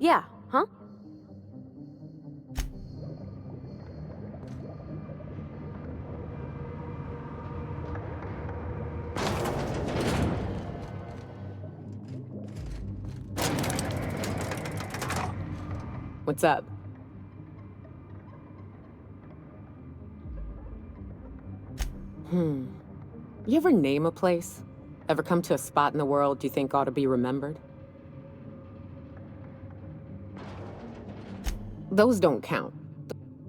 Yeah, huh? What's up? You ever name a place? Ever come to a spot in the world you think ought to be remembered? Those don't count.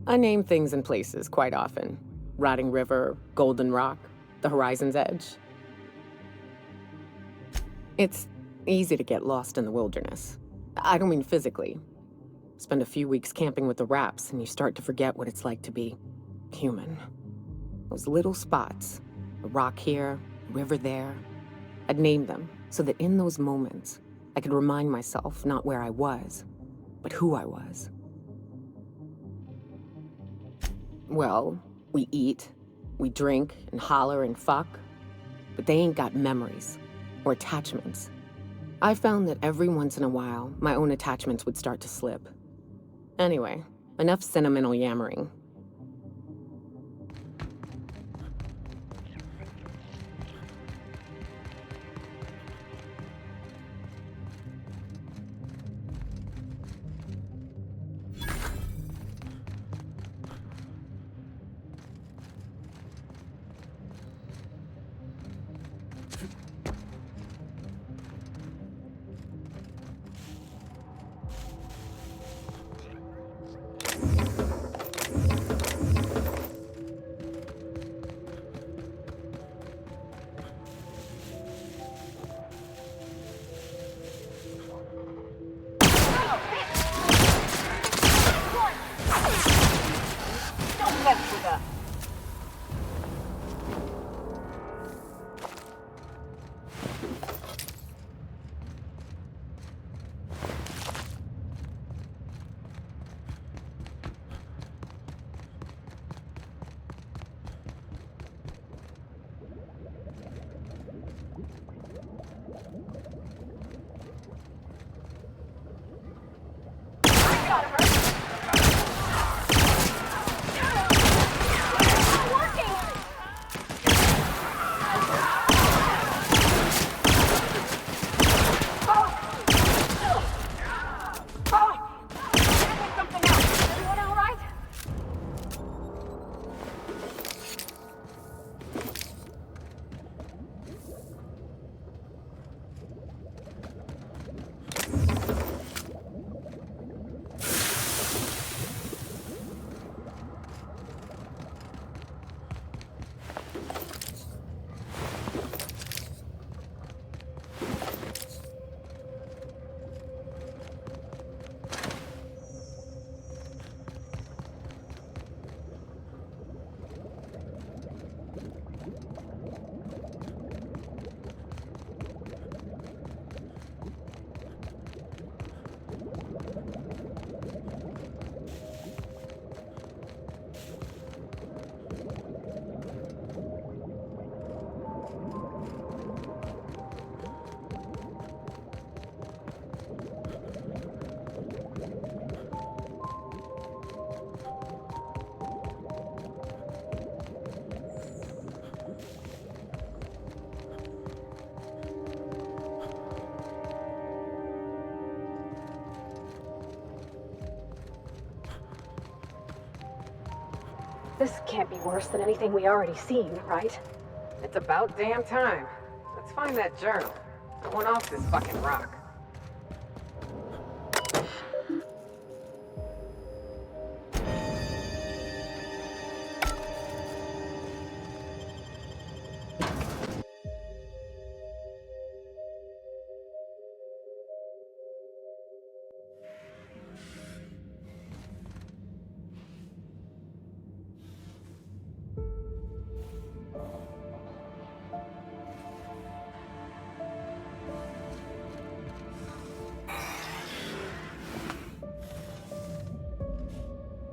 I name things and places quite often. Rotting River, Golden Rock, the Horizon's Edge. It's easy to get lost in the wilderness. I don't mean physically. Spend a few weeks camping with the Raps and you start to forget what it's like to be human. Those little spots, a rock here, a river there. I'd name them so that in those moments, I could remind myself not where I was, but who I was. Well, we eat, we drink and holler and fuck, but they ain't got memories or attachments. I found that every once in a while, my own attachments would start to slip. Anyway, enough sentimental yammering. This can't be worse than anything we already seen, right? It's about damn time. Let's find that journal. I want off this fucking rock.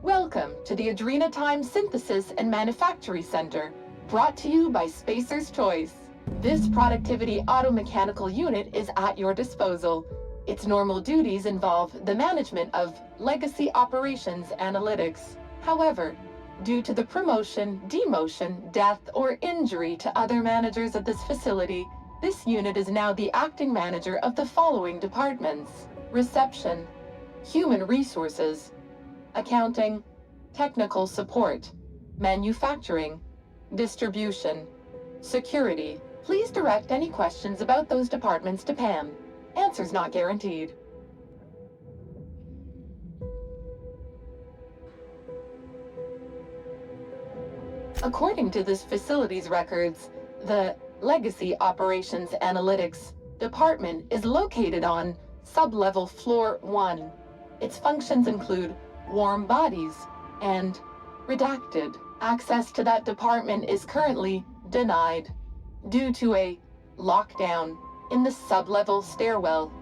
Welcome to the Adrenatime Synthesis and Manufactory Center, brought to you by Spacer's Choice. This productivity automechanical unit is at your disposal. Its normal duties involve the management of legacy operations analytics. However, due to the promotion, demotion, death, or injury to other managers of this facility, this unit is now the acting manager of the following departments: Reception, Human Resources, Accounting, Technical Support, Manufacturing, Distribution, Security. Please direct any questions about those departments to Pam. Answers not guaranteed. According to this facility's records, the Legacy Operations Analytics Department is located on Sublevel Floor 1. Its functions include warm bodies and redacted. Access to that department is currently denied due to a lockdown in the sublevel stairwell.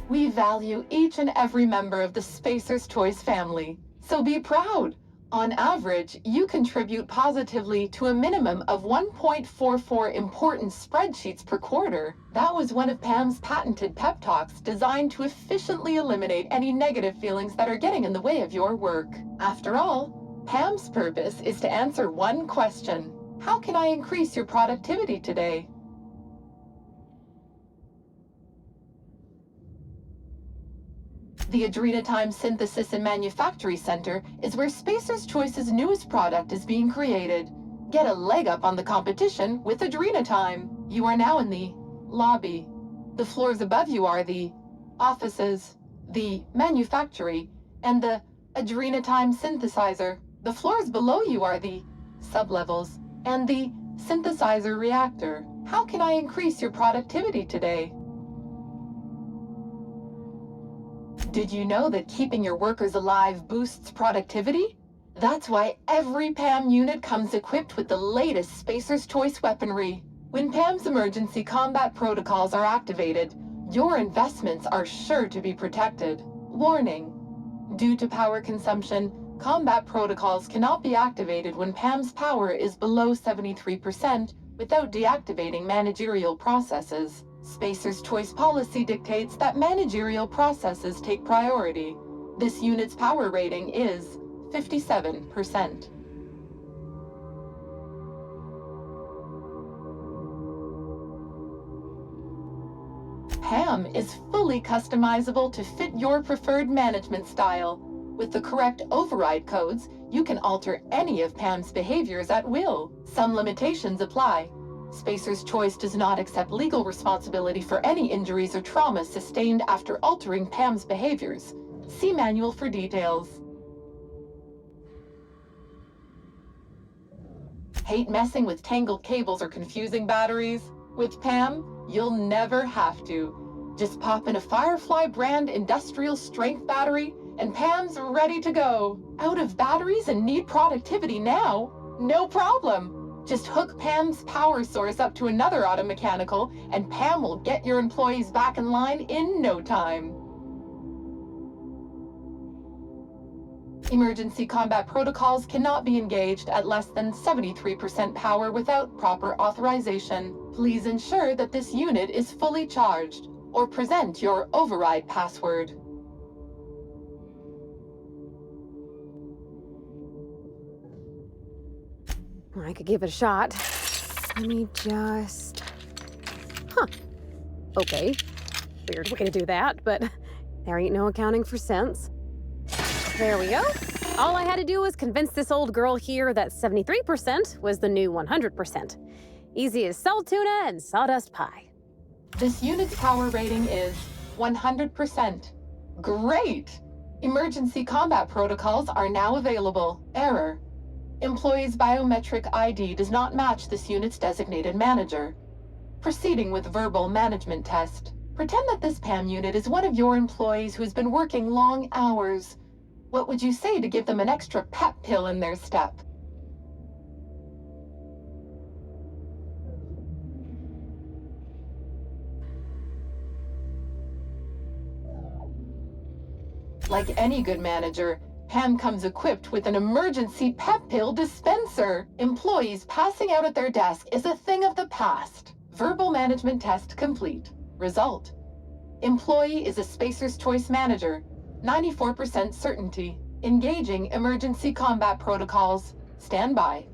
We value each and every member of the Spacer's Choice family, so be proud. On average, you contribute positively to a minimum of 1.44 important spreadsheets per quarter. That was one of Pam's patented pep talks designed to efficiently eliminate any negative feelings that are getting in the way of your work. After all, Pam's purpose is to answer one question: how can I increase your productivity today? The Adrenatime Synthesis and Manufactory Center is where Spacer's Choice's newest product is being created. Get a leg up on the competition with Adrenatime. You are now in the lobby. The floors above you are the offices, the manufactory, and the Adrenatime synthesizer. The floors below you are the sublevels and the synthesizer reactor. How can I increase your productivity today? Did you know that keeping your workers alive boosts productivity? That's why every PAM unit comes equipped with the latest Spacer's Choice weaponry. When PAM's emergency combat protocols are activated, your investments are sure to be protected. Warning: due to power consumption, combat protocols cannot be activated when PAM's power is below 73% without deactivating managerial processes. Spacer's Choice policy dictates that managerial processes take priority. This unit's power rating is 57%. PAM is fully customizable to fit your preferred management style. With the correct override codes, you can alter any of PAM's behaviors at will. Some limitations apply. Spacer's Choice does not accept legal responsibility for any injuries or traumas sustained after altering PAM's behaviors. See manual for details. Hate messing with tangled cables or confusing batteries? With PAM, you'll never have to. Just pop in a Firefly brand industrial strength battery, and PAM's ready to go. Out of batteries and need productivity now? No problem. Just hook Pam's power source up to another automechanical, and Pam will get your employees back in line in no time. Emergency combat protocols cannot be engaged at less than 73% power without proper authorization. Please ensure that this unit is fully charged, or present your override password. I could give it a shot. Let me just... Huh. Okay. Weird way to do that, but there ain't no accounting for cents. There we go. All I had to do was convince this old girl here that 73% was the new 100%. Easy as salt tuna and sawdust pie. This unit's power rating is 100%. Great! Emergency combat protocols are now available. Error. Employee's biometric ID does not match this unit's designated manager. Proceeding with verbal management test. Pretend that this PAM unit is one of your employees who's been working long hours. What would you say to give them an extra pep pill in their step? Like any good manager, PAM comes equipped with an emergency pep pill dispenser. Employees passing out at their desk is a thing of the past. Verbal management test complete. Result. Employee is a Spacer's Choice manager. 94% certainty. Engaging emergency combat protocols. Stand by.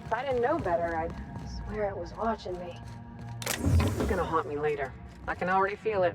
If I didn't know better, I'd swear it was watching me. It's gonna haunt me later. I can already feel it.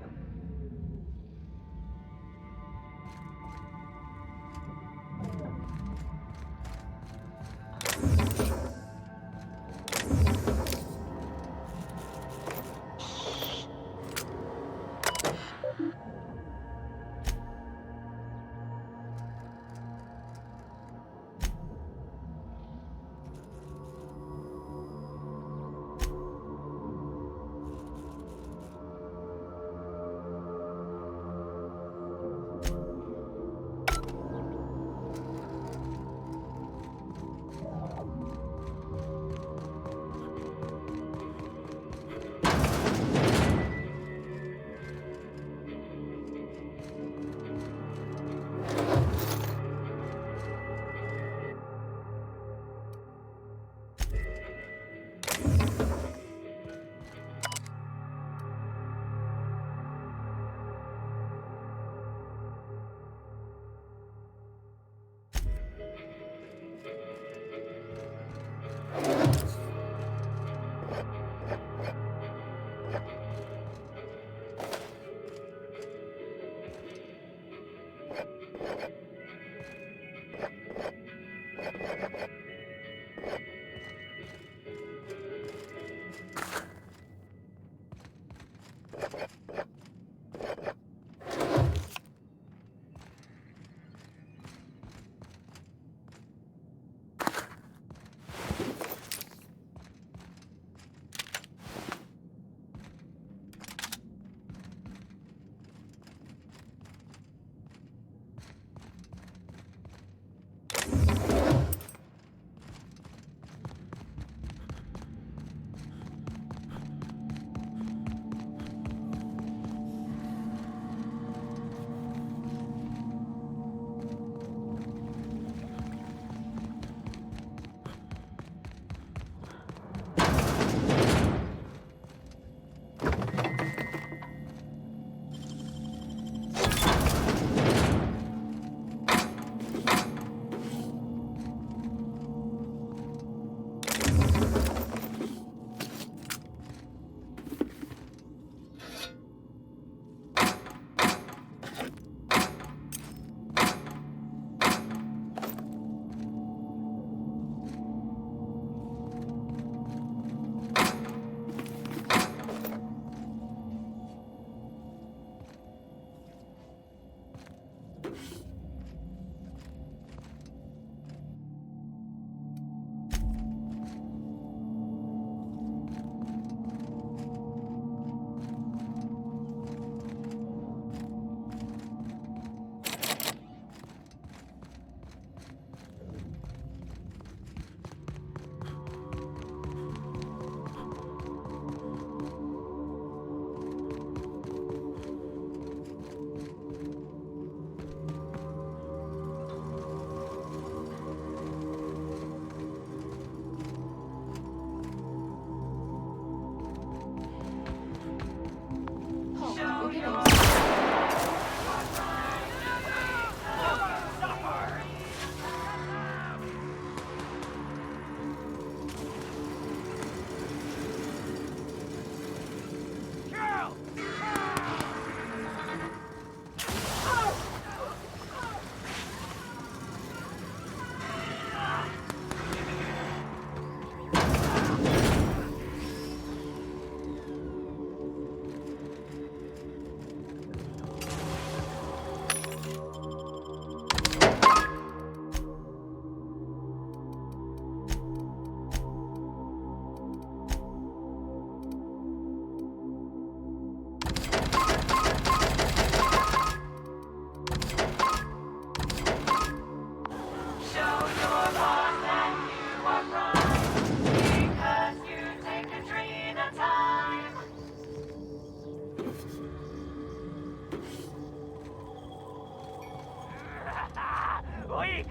Weak!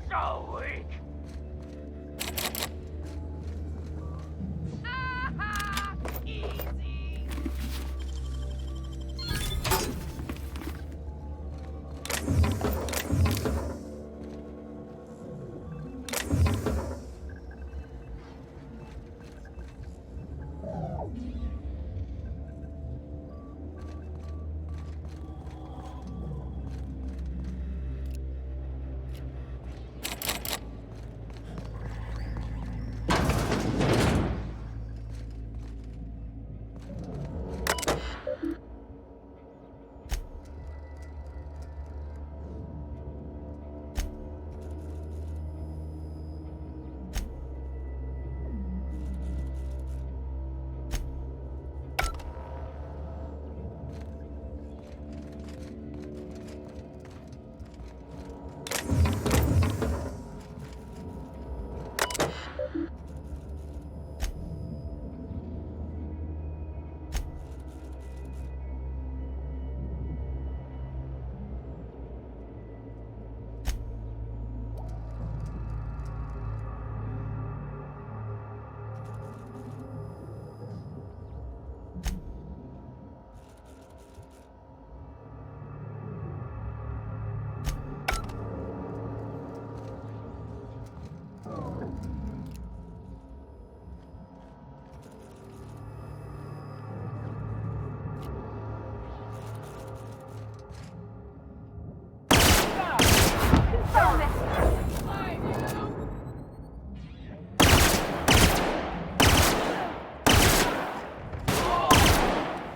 So weak! Easy!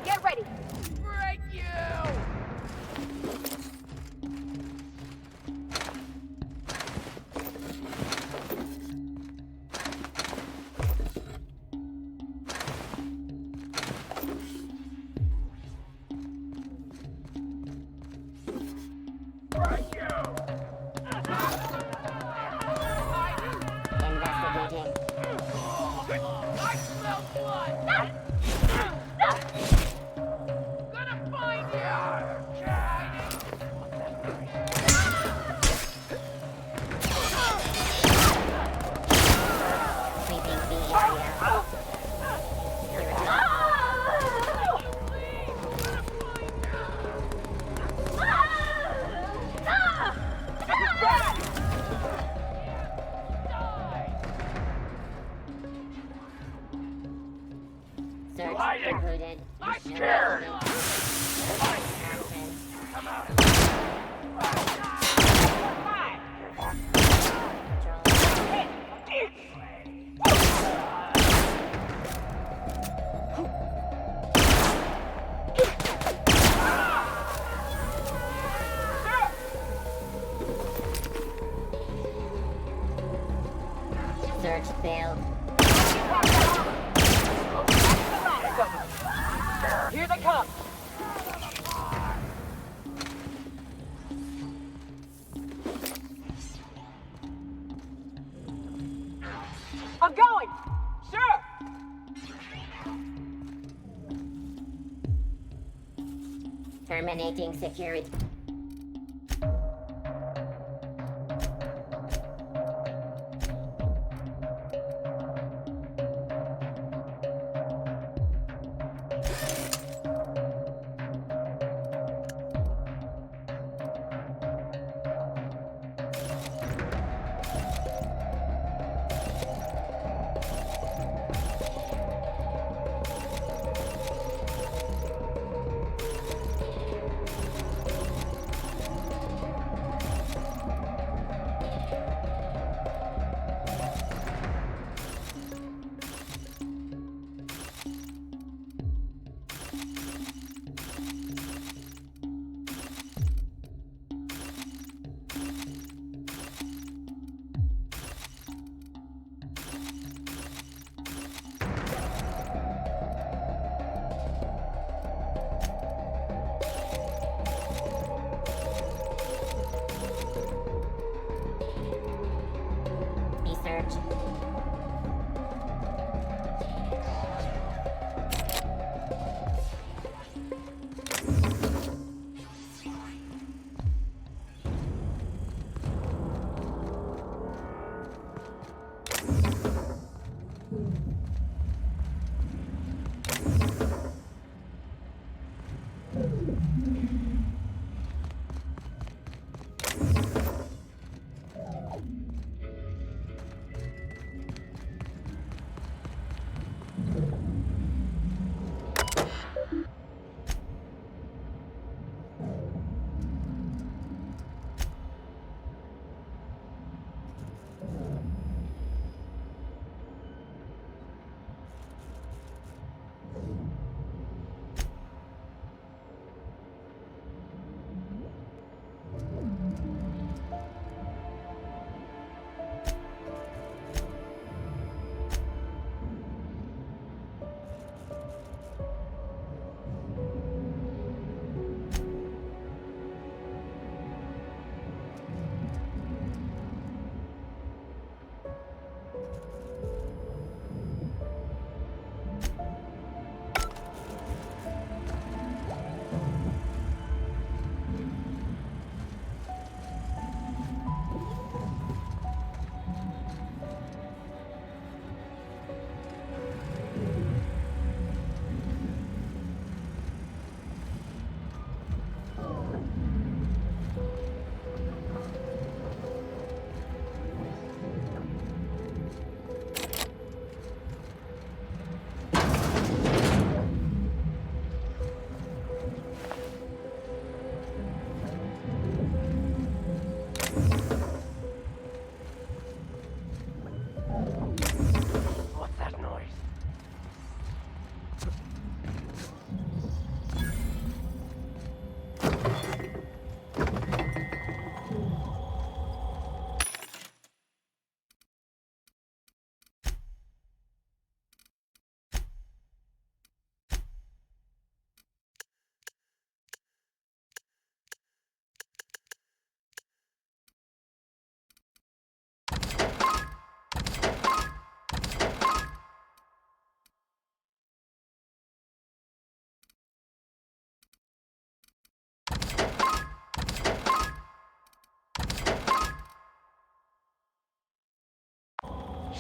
Get ready. Break you! Investigating. I smell blood! Gonna find you! Sweeping the area. Search concluded. I'm scared! Search failed. Here they come! I'm going! Sure! Terminating security.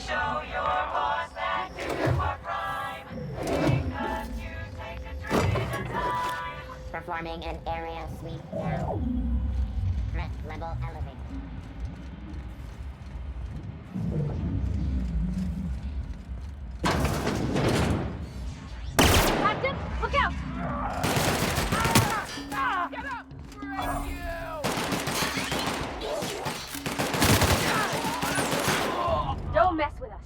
Show your boss that you're for crime. Because you take the treated time. Performing an area sweep now. Threat level elevated. Captain, look out! Get up! Break you! Don't mess with us.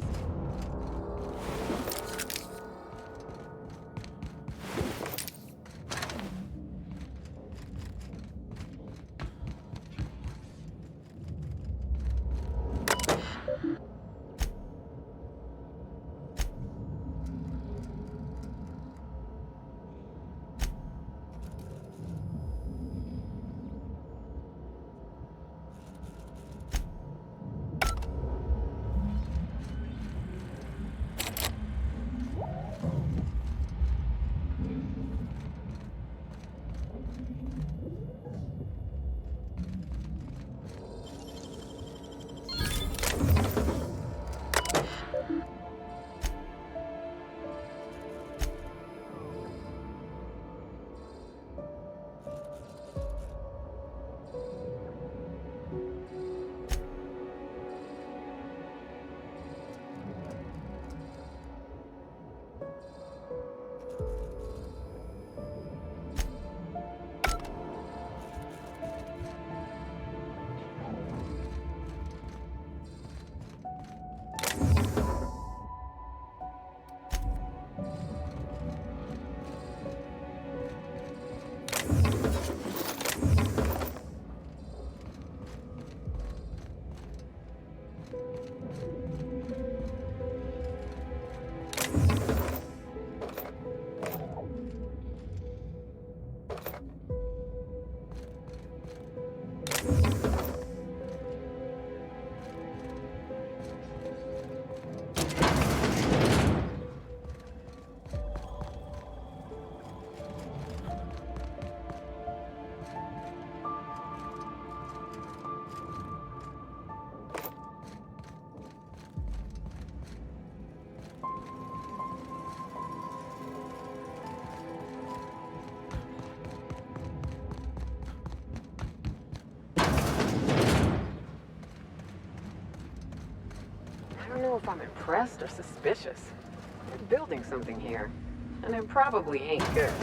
I don't know if I'm impressed or suspicious. They're building something here, and it probably ain't good.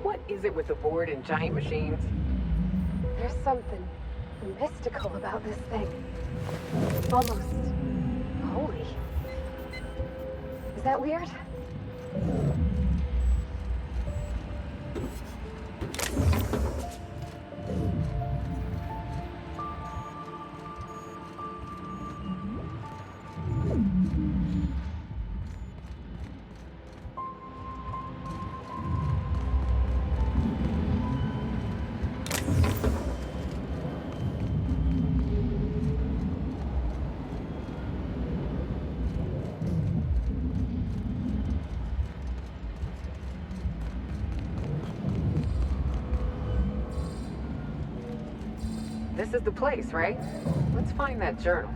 What is it with the board and giant machines? There's something mystical about this thing. Almost holy. Is that weird? This is the place, right? Let's find that journal.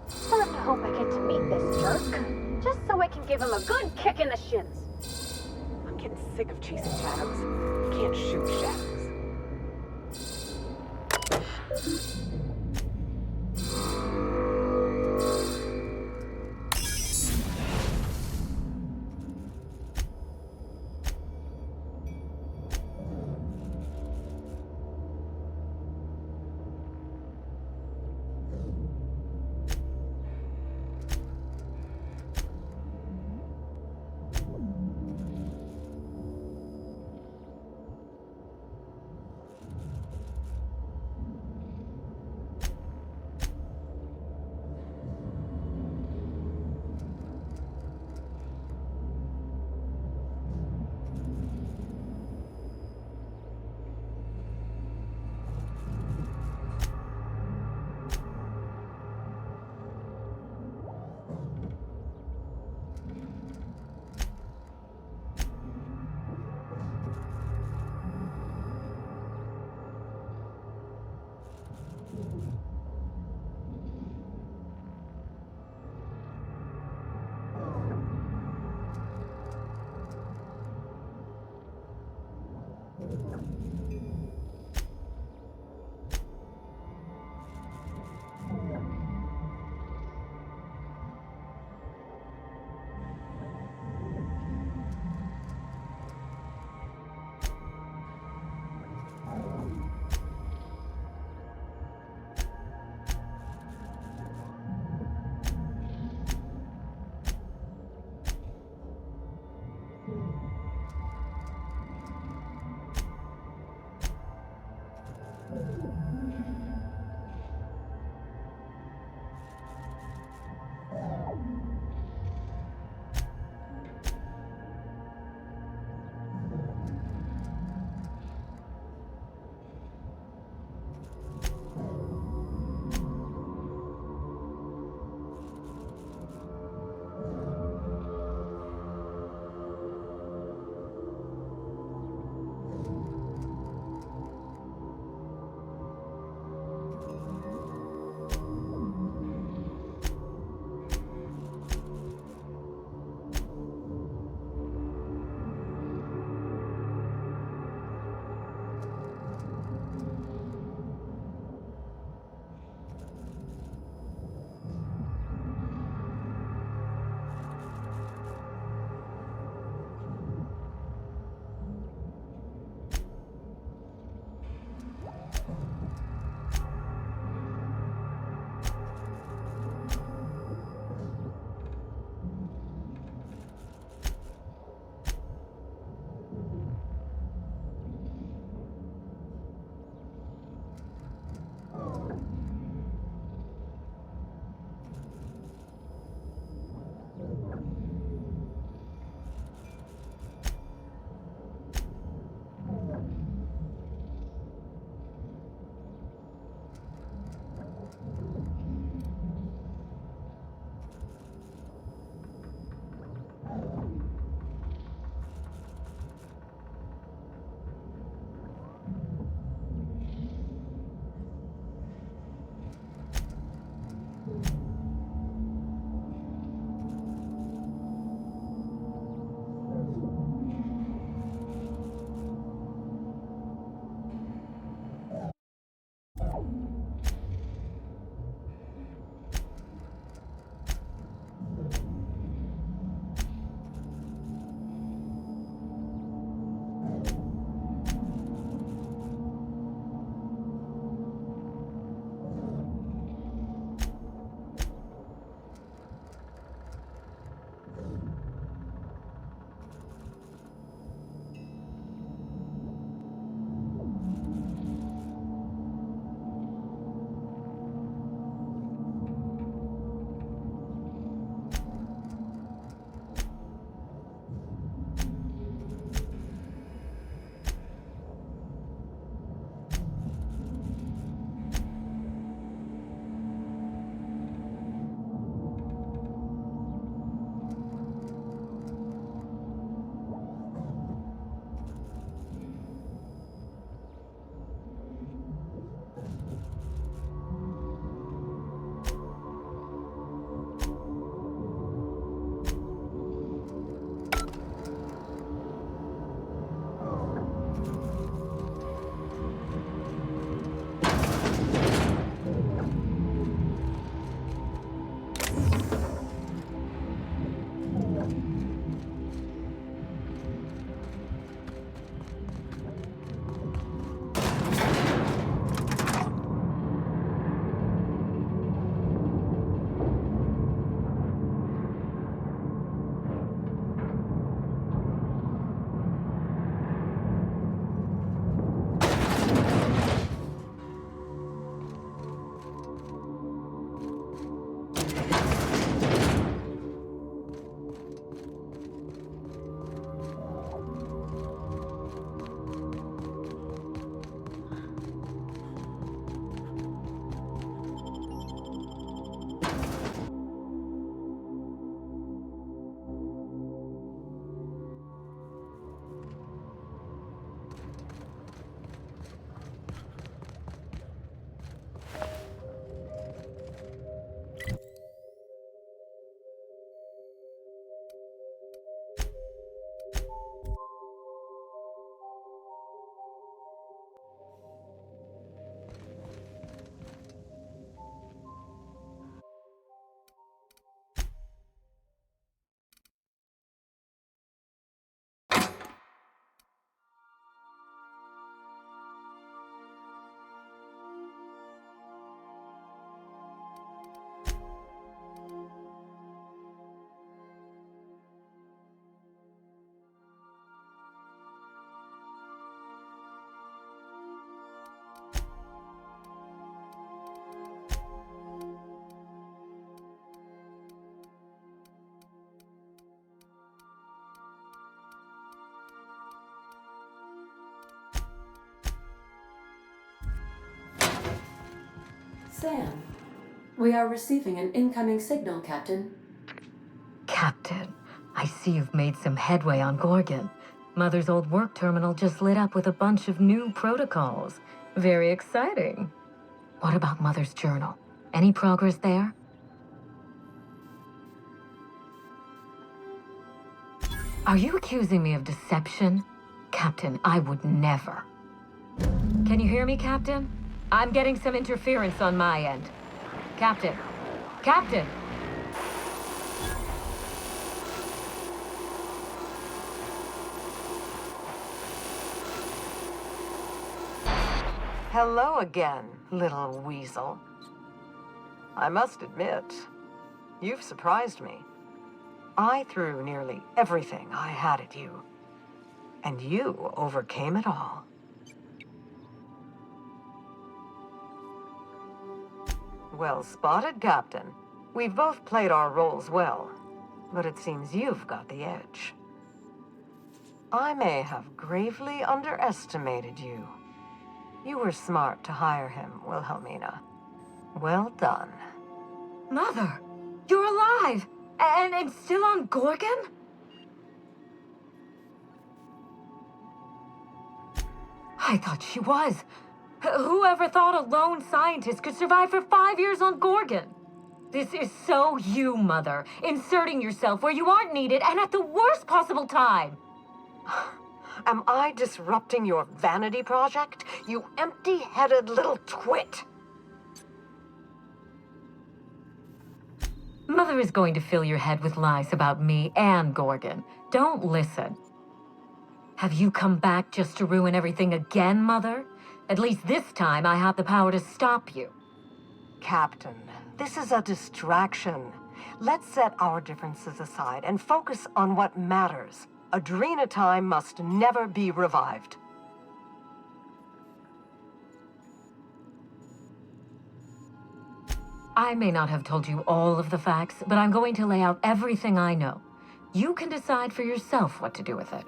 Starting to hope I get to meet this jerk, just so I can give him a good kick in the shins. I'm getting sick of chasing shadows. I can't shoot shadows. Sam, we are receiving an incoming signal, Captain. Captain, I see you've made some headway on Gorgon. Mother's old work terminal just lit up with a bunch of new protocols. Very exciting. What about Mother's journal? Any progress there? Are you accusing me of deception? Captain, I would never. Can you hear me, Captain? I'm getting some interference on my end. Captain! Captain! Hello again, little weasel. I must admit, you've surprised me. I threw nearly everything I had at you, and you overcame it all. Well spotted, Captain. We've both played our roles well, but it seems you've got the edge. I may have gravely underestimated you. You were smart to hire him, Wilhelmina. Well done. Mother! You're alive! And still on Gorgon? I thought she was. Whoever thought a lone scientist could survive for 5 years on Gorgon? This is so you, Mother. Inserting yourself where you aren't needed and at the worst possible time. Am I disrupting your vanity project, you empty-headed little twit? Mother is going to fill your head with lies about me and Gorgon. Don't listen. Have you come back just to ruin everything again, Mother? At least this time I have the power to stop you. Captain, this is a distraction. Let's set our differences aside and focus on what matters. Adrena time must never be revived. I may not have told you all of the facts, but I'm going to lay out everything I know. You can decide for yourself what to do with it.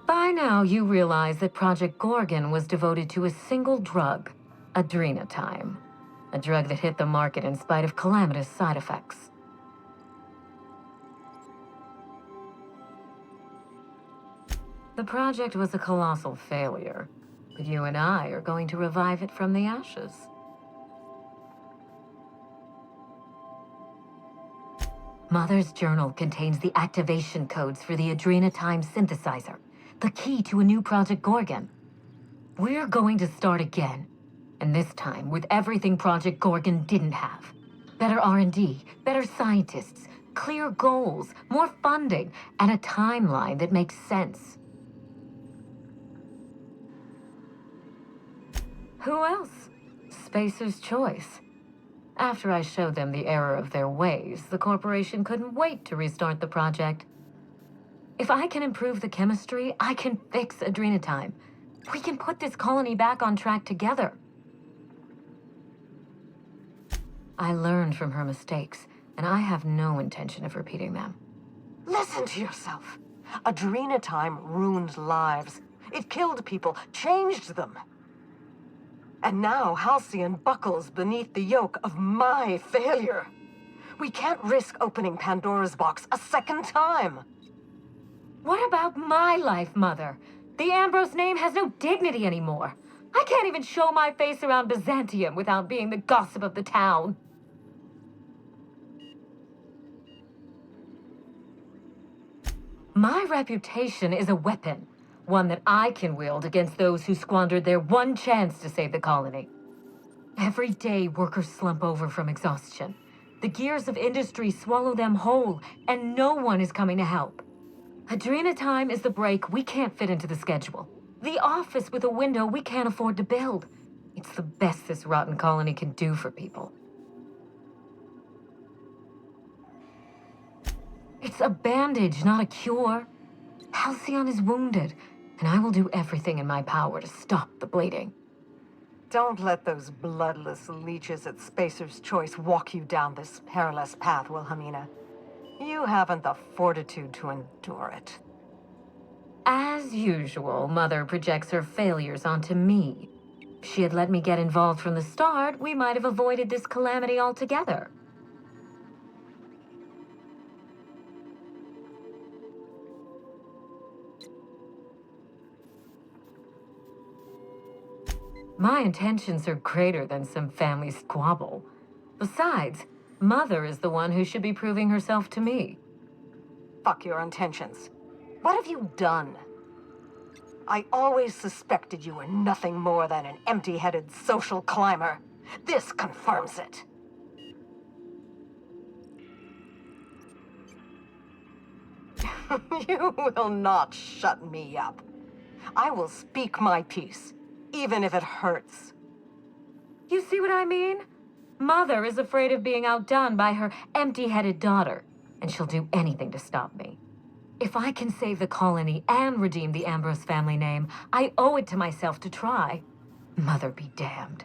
By now, you realize that Project Gorgon was devoted to a single drug, adrenatime. A drug that hit the market in spite of calamitous side effects. The project was a colossal failure, but you and I are going to revive it from the ashes. Mother's journal contains the activation codes for the adrenatime synthesizer, the key to a new Project Gorgon. We're going to start again, and this time with everything Project Gorgon didn't have. Better R&D, better scientists, clear goals, more funding, and a timeline that makes sense. Who else? Spacer's choice. After I showed them the error of their ways, the corporation couldn't wait to restart the project. If I can improve the chemistry, I can fix adrenatime. We can put this colony back on track together. I learned from her mistakes, and I have no intention of repeating them. Listen to yourself. Adrenatime ruined lives. It killed people, changed them. And now Halcyon buckles beneath the yoke of my failure. We can't risk opening Pandora's box a second time. What about my life, Mother? The Ambrose name has no dignity anymore. I can't even show my face around Byzantium without being the gossip of the town. My reputation is a weapon. One that I can wield against those who squandered their one chance to save the colony. Every day, workers slump over from exhaustion. The gears of industry swallow them whole, and no one is coming to help. Adrenatime is the break we can't fit into the schedule. The office with a window we can't afford to build. It's the best this rotten colony can do for people. It's a bandage, not a cure. Halcyon is wounded, and I will do everything in my power to stop the bleeding. Don't let those bloodless leeches at Spacer's Choice walk you down this perilous path, Wilhelmina. You haven't the fortitude to endure it. As usual, Mother projects her failures onto me. If she had let me get involved from the start, we might have avoided this calamity altogether. My intentions are greater than some family squabble. Besides, Mother is the one who should be proving herself to me. Fuck your intentions. What have you done? I always suspected you were nothing more than an empty-headed social climber. This confirms it. You will not shut me up. I will speak my piece, even if it hurts. You see what I mean? Mother is afraid of being outdone by her empty-headed daughter, and she'll do anything to stop me. If I can save the colony and redeem the Ambrose family name, I owe it to myself to try. Mother be damned.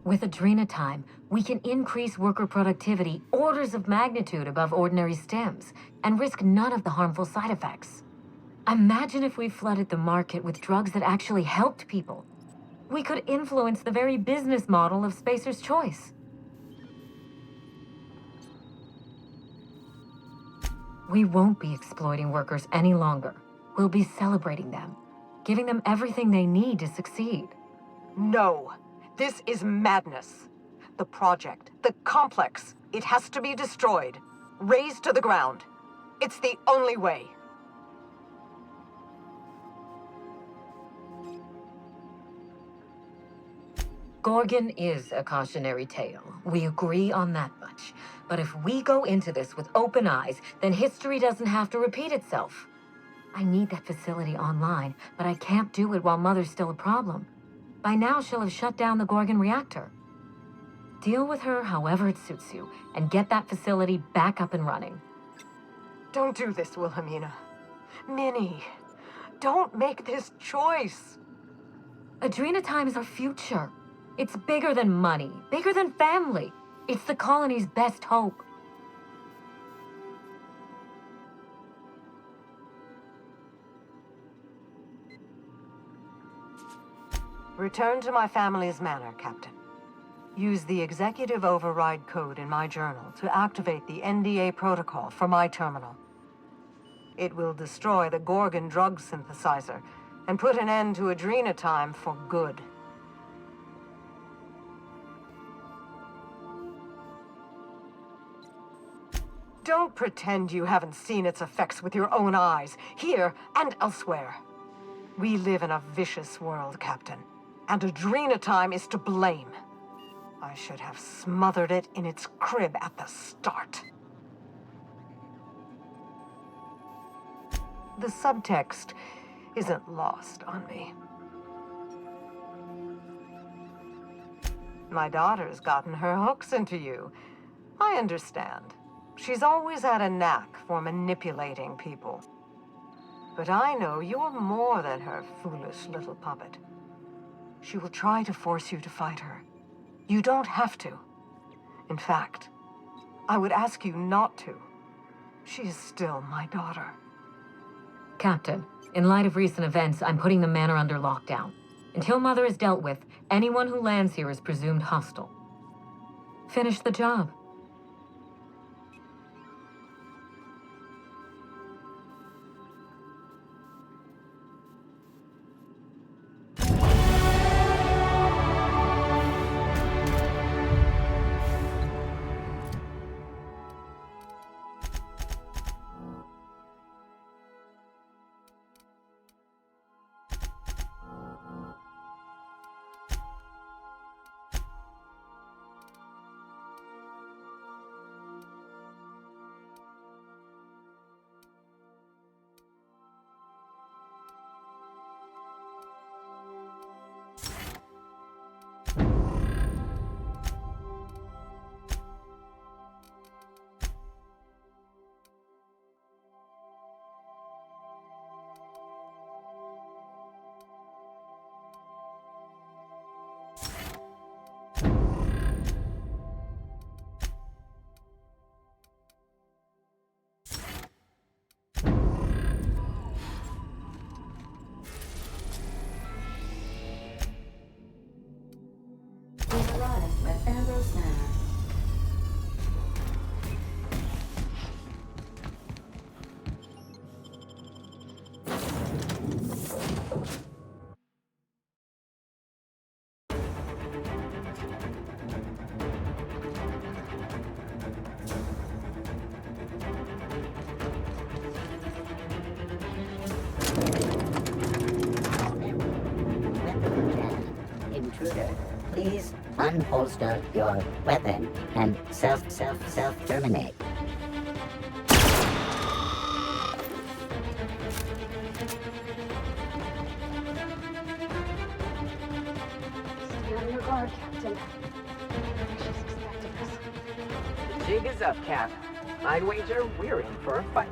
With Adrena time, we can increase worker productivity orders of magnitude above ordinary stems and risk none of the harmful side effects. Imagine if we flooded the market with drugs that actually helped people. We could influence the very business model of Spacer's Choice. We won't be exploiting workers any longer. We'll be celebrating them, giving them everything they need to succeed. No. This is madness. The project, the complex, it has to be destroyed. Razed to the ground. It's the only way. Gorgon is a cautionary tale. We agree on that much. But if we go into this with open eyes, then history doesn't have to repeat itself. I need that facility online, but I can't do it while Mother's still a problem. By now, she'll have shut down the Gorgon reactor. Deal with her however it suits you, and get that facility back up and running. Don't do this, Wilhelmina. Minnie, don't make this choice. Adrena time is our future. It's bigger than money, bigger than family. It's the colony's best hope. Return to my family's manor, Captain. Use the executive override code in my journal to activate the NDA protocol for my terminal. It will destroy the Gorgon drug synthesizer and put an end to Adrena time for good. Don't pretend you haven't seen its effects with your own eyes, here and elsewhere. We live in a vicious world, Captain, and Adrena time is to blame. I should have smothered it in its crib at the start. The subtext isn't lost on me. My daughter's gotten her hooks into you. I understand. She's always had a knack for manipulating people. But I know you're more than her foolish little puppet. She will try to force you to fight her. You don't have to. In fact, I would ask you not to. She is still my daughter. Captain, in light of recent events, I'm putting the manor under lockdown. Until Mother is dealt with, anyone who lands here is presumed hostile. Finish the job. have arrived at Ambrose Manor. Intruder, please unholster your weapon and self-terminate. Stay on your guard, Captain. She's expecting us. The jig is up, Cap. I'd wager we're in for a fight.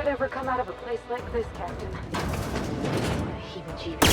good ever come out of a place like this, Captain? Heebie-jeebies.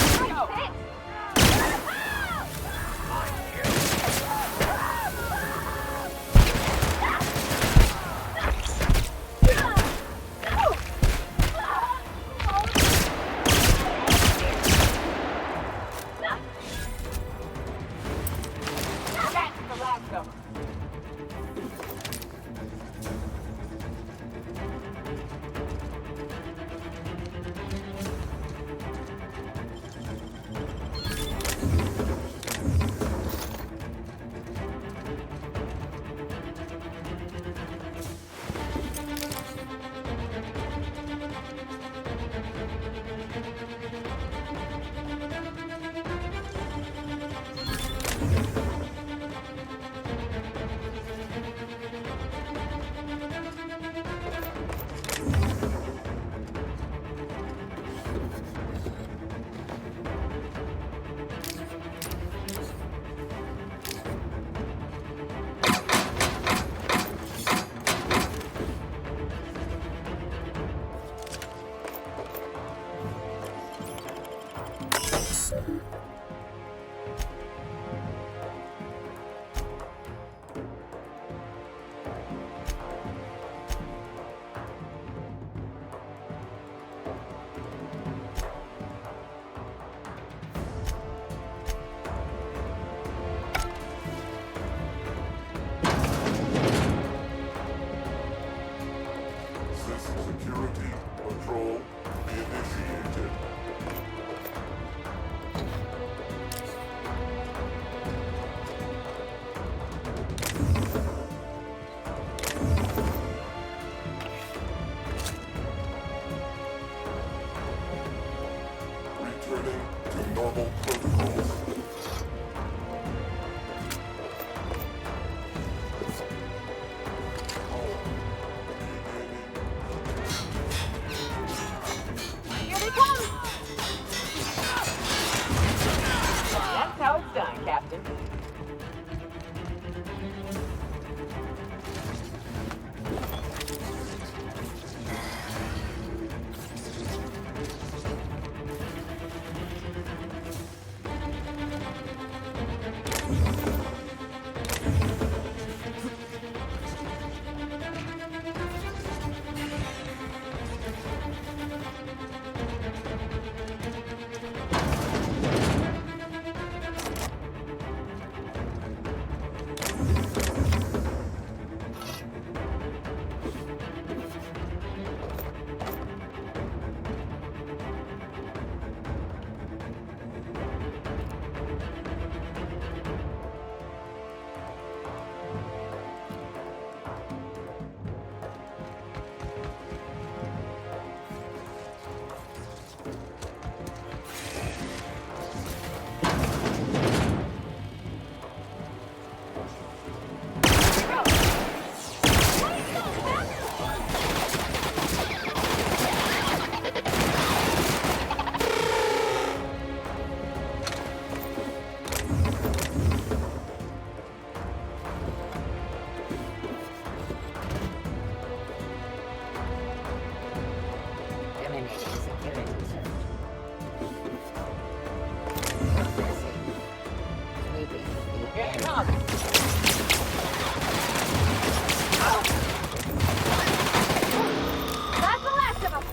Security control initiated. Returning to normal protocols. That's how it's done, Captain. Here it comes. That's the last of them.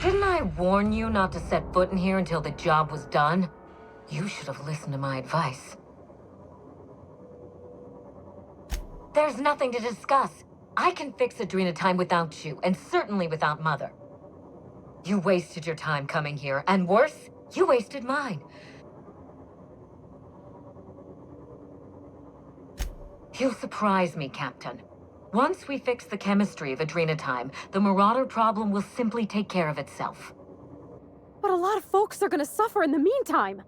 Didn't I warn you not to set foot in here until the job was done? You should have listened to my advice. There's nothing to discuss. I can fix Adrena time without you, and certainly without Mother. You wasted your time coming here, and worse, you wasted mine. You'll surprise me, Captain. Once we fix the chemistry of Adrena time, the Marauder problem will simply take care of itself. But a lot of folks are gonna suffer in the meantime.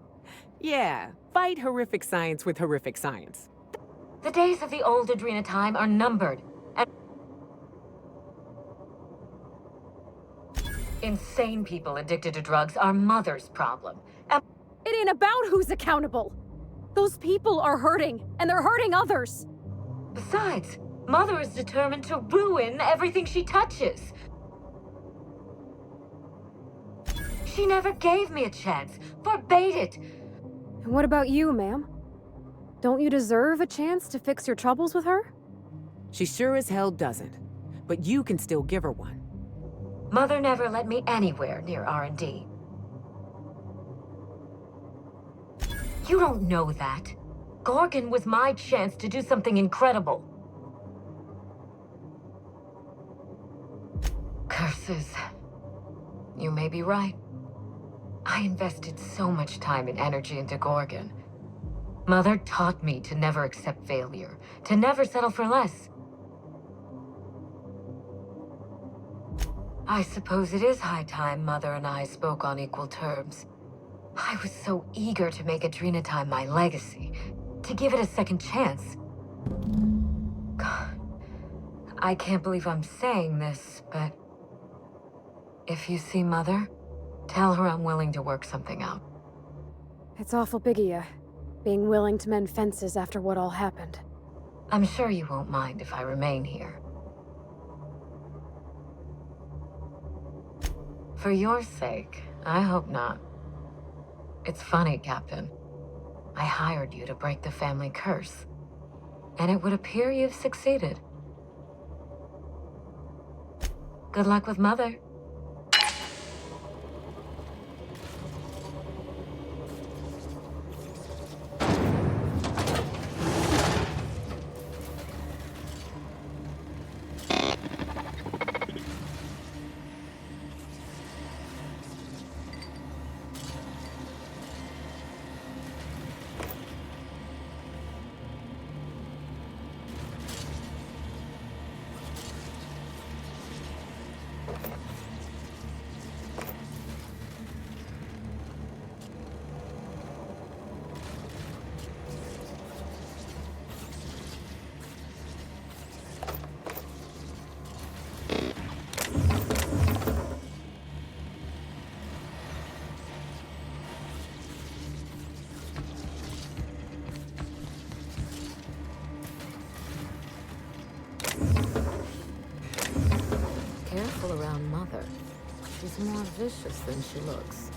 Yeah, fight horrific science with horrific science. The days of the old Adrena time are numbered, and insane people addicted to drugs are Mother's problem. And It ain't about who's accountable. Those people are hurting, and they're hurting others. besides, Mother is determined to ruin everything she touches. She never gave me a chance, forbade it. And what about you, ma'am? Don't you deserve a chance to fix your troubles with her? She sure as hell doesn't. But you can still give her one. Mother never let me anywhere near R&D. You don't know that. Gorgon was my chance to do something incredible. Curses. You may be right. I invested so much time and energy into Gorgon. Mother taught me to never accept failure, to never settle for less. I suppose it is high time Mother and I spoke on equal terms. I was so eager to make Adrena time my legacy, to give it a second chance. God, I can't believe I'm saying this, but if you see Mother, tell her I'm willing to work something out. It's awful big of you, being willing to mend fences after what all happened. I'm sure you won't mind if I remain here. For your sake, I hope not. It's funny, Captain. I hired you to break the family curse, and it would appear you've succeeded. Good luck with Mother. Careful around Mother. She's more vicious than she looks.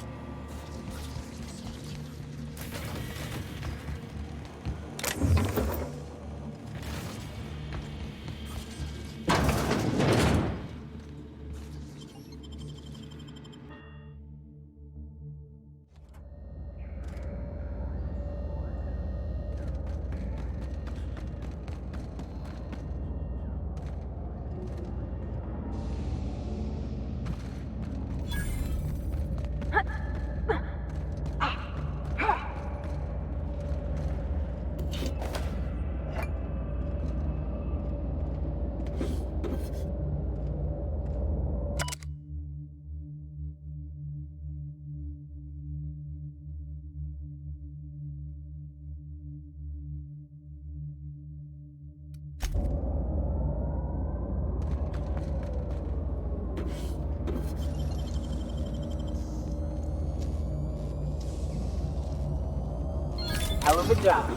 Hell of a job.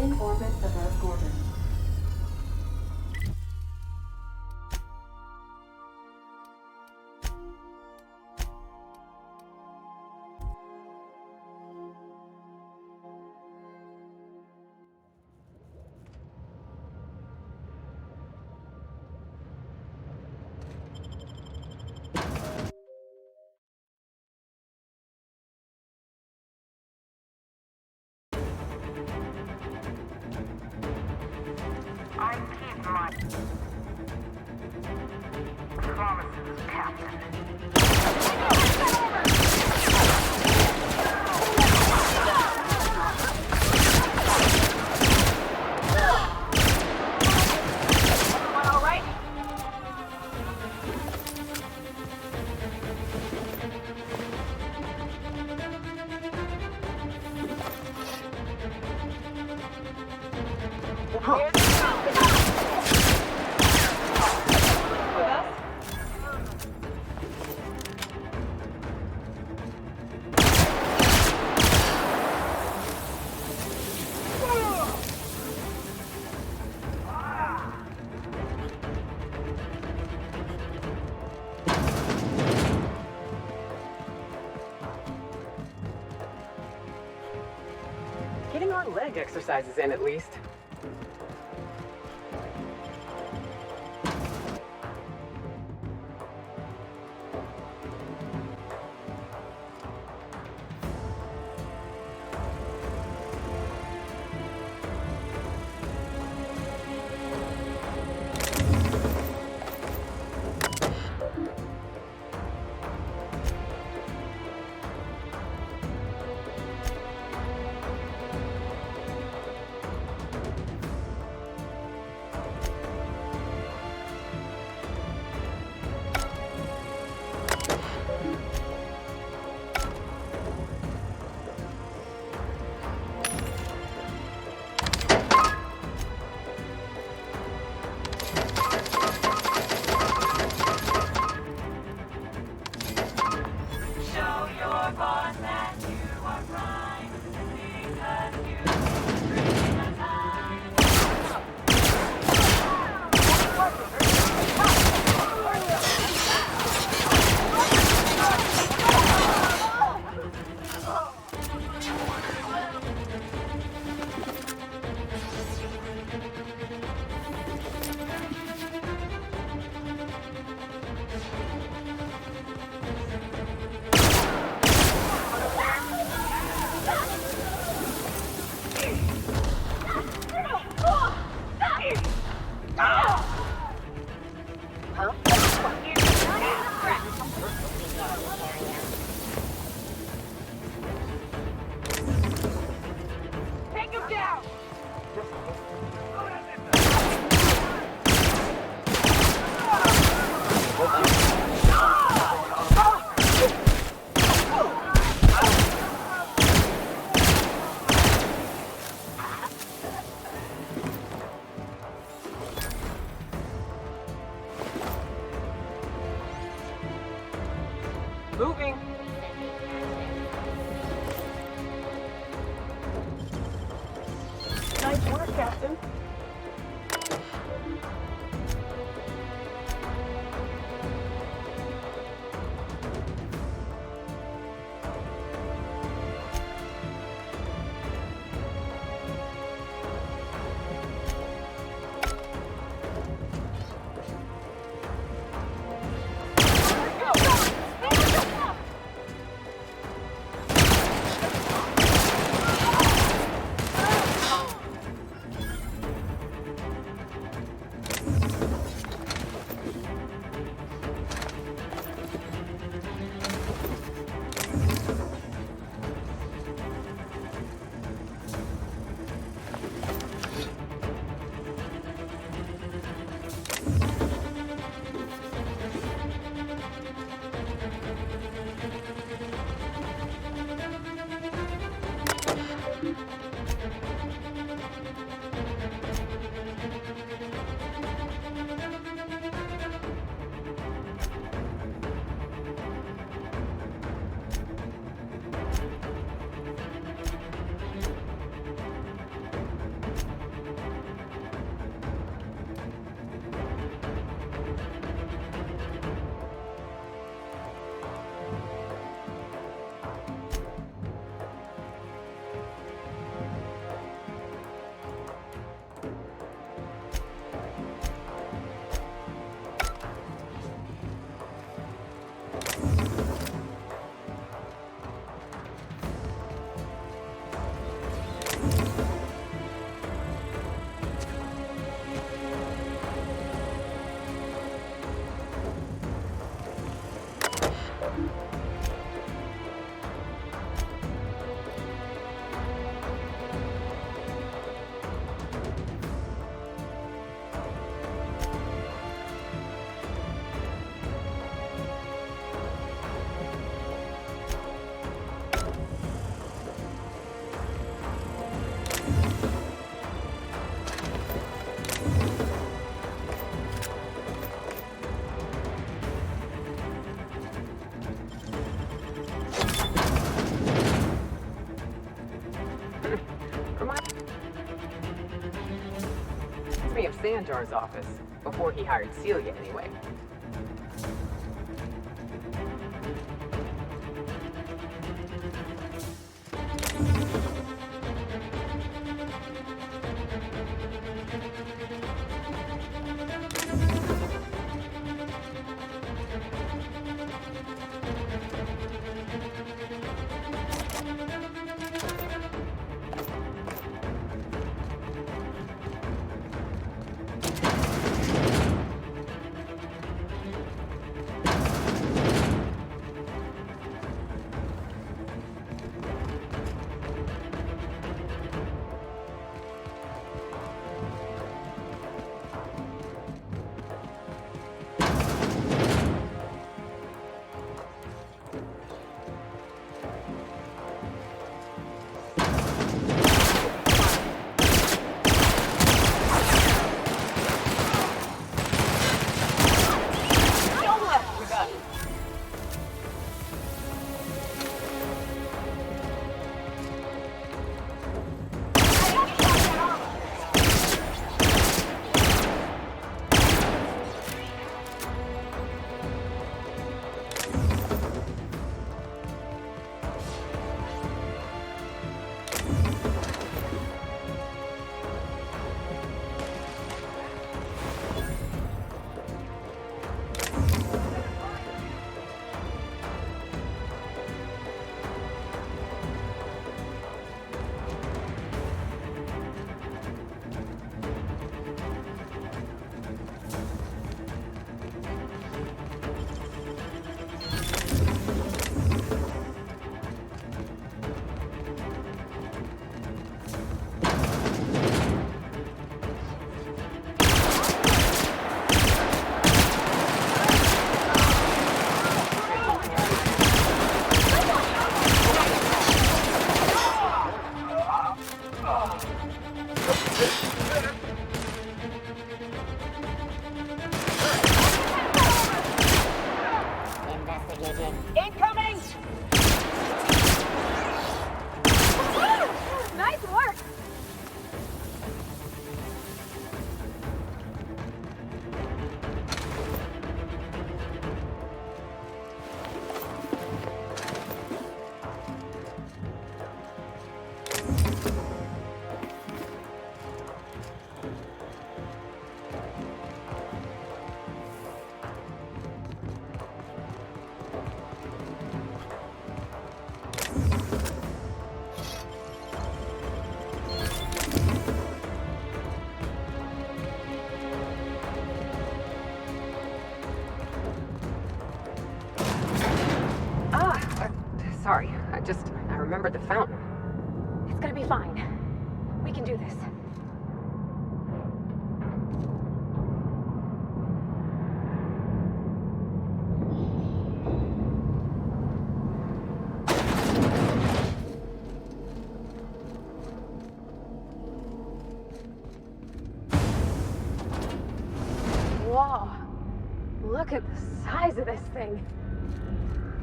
in orbit above Gorgon. I keep my promises, Captain. Everyone all right? Here's the with us? Getting our leg exercises in at least. Show your boss that you are prime, because you've been the time. Take him down! Moving. Nice work, Captain. Me of Sanjar's office, before he hired Celia anyway. Incoming! Nice work! Sorry, I remembered the fountain. It's gonna be fine. We can do this. Whoa. Look at the size of this thing.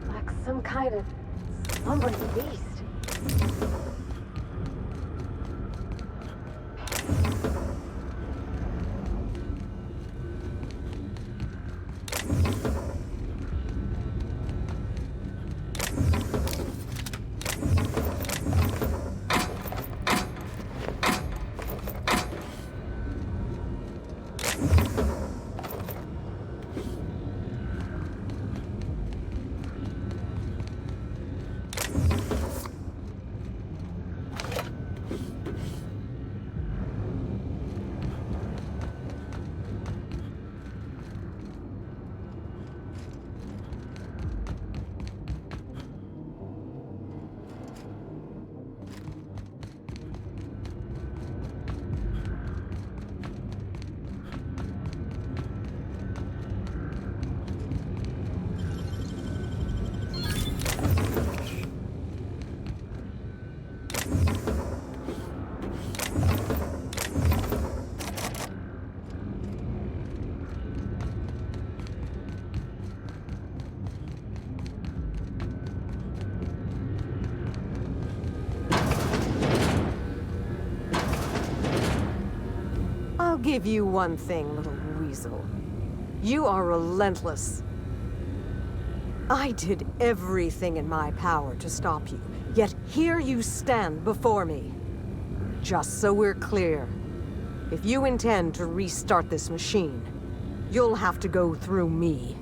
Like some kind of slumbering beast. give you one thing, little weasel. You are relentless. I did everything in my power to stop you, yet here you stand before me. Just so we're clear, if you intend to restart this machine, you'll have to go through me.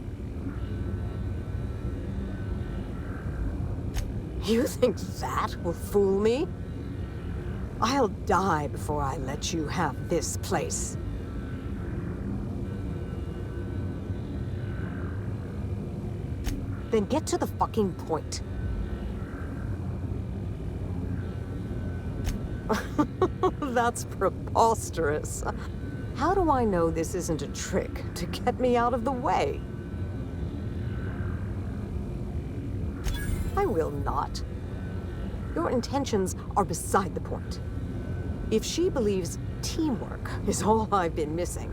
You think that will fool me? I'll die before I let you have this place. Then get to the fucking point. That's preposterous. How do I know this isn't a trick to get me out of the way? I will not. Your intentions are beside the point. If she believes teamwork is all I've been missing,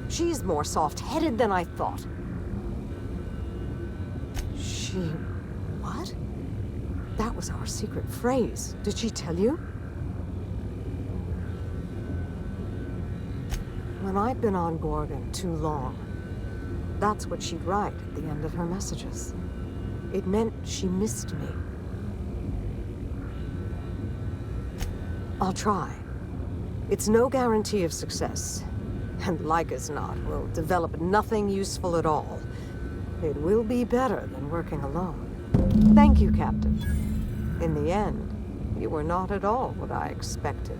she's more soft-headed than I thought. What? That was our secret phrase. Did she tell you? When I'd been on Gorgon too long, that's what she'd write at the end of her messages. It meant she missed me. I'll try. It's no guarantee of success. And like as not, we'll develop nothing useful at all. It will be better than working alone. Thank you, Captain. In the end, you were not at all what I expected.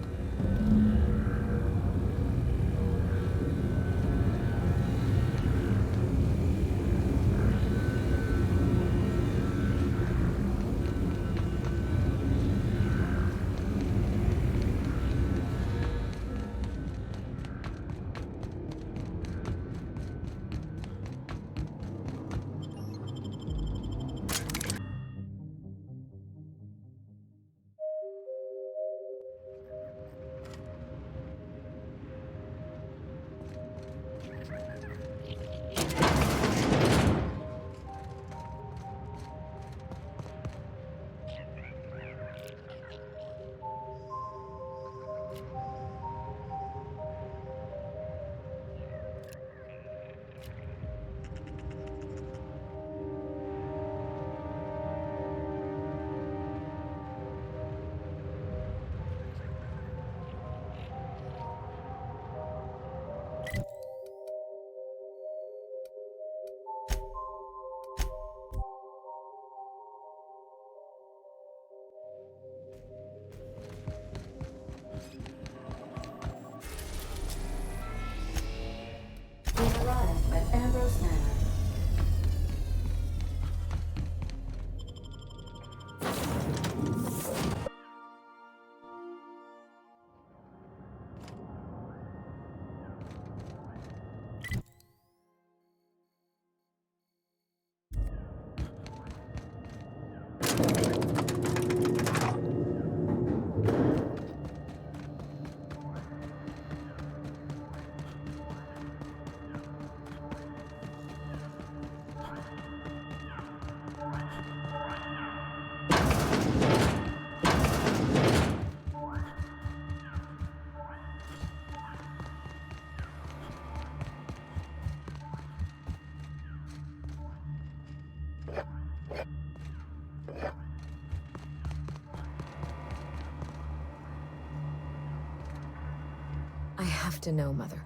I have to know, Mother.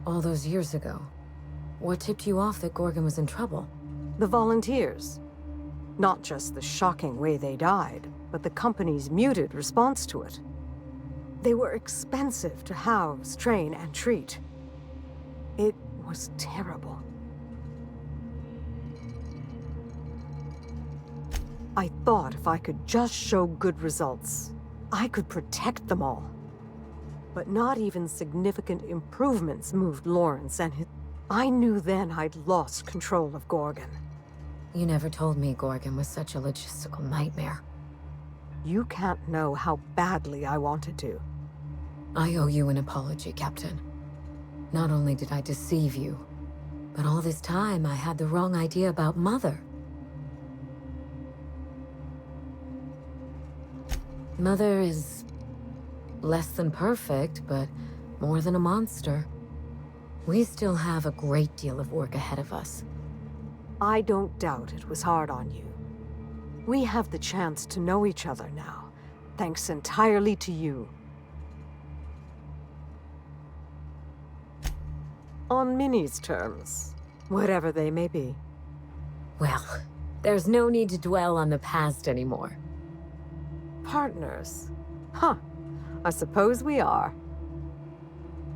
All those years ago, what tipped you off that Gorgon was in trouble? The volunteers. Not just the shocking way they died, but the company's muted response to it. They were expensive to house, train, and treat. It was terrible. I thought if I could just show good results, I could protect them all. But not even significant improvements moved Lawrence and his... I knew then I'd lost control of Gorgon. You never told me Gorgon was such a logistical nightmare. You can't know how badly I wanted to. I owe you an apology, Captain. Not only did I deceive you, but all this time I had the wrong idea about Mother. Mother is less than perfect, but more than a monster. We still have a great deal of work ahead of us. I don't doubt it was hard on you. We have the chance to know each other now, thanks entirely to you. On Minnie's terms, whatever they may be. Well, there's no need to dwell on the past anymore. Partners? Huh. I suppose we are.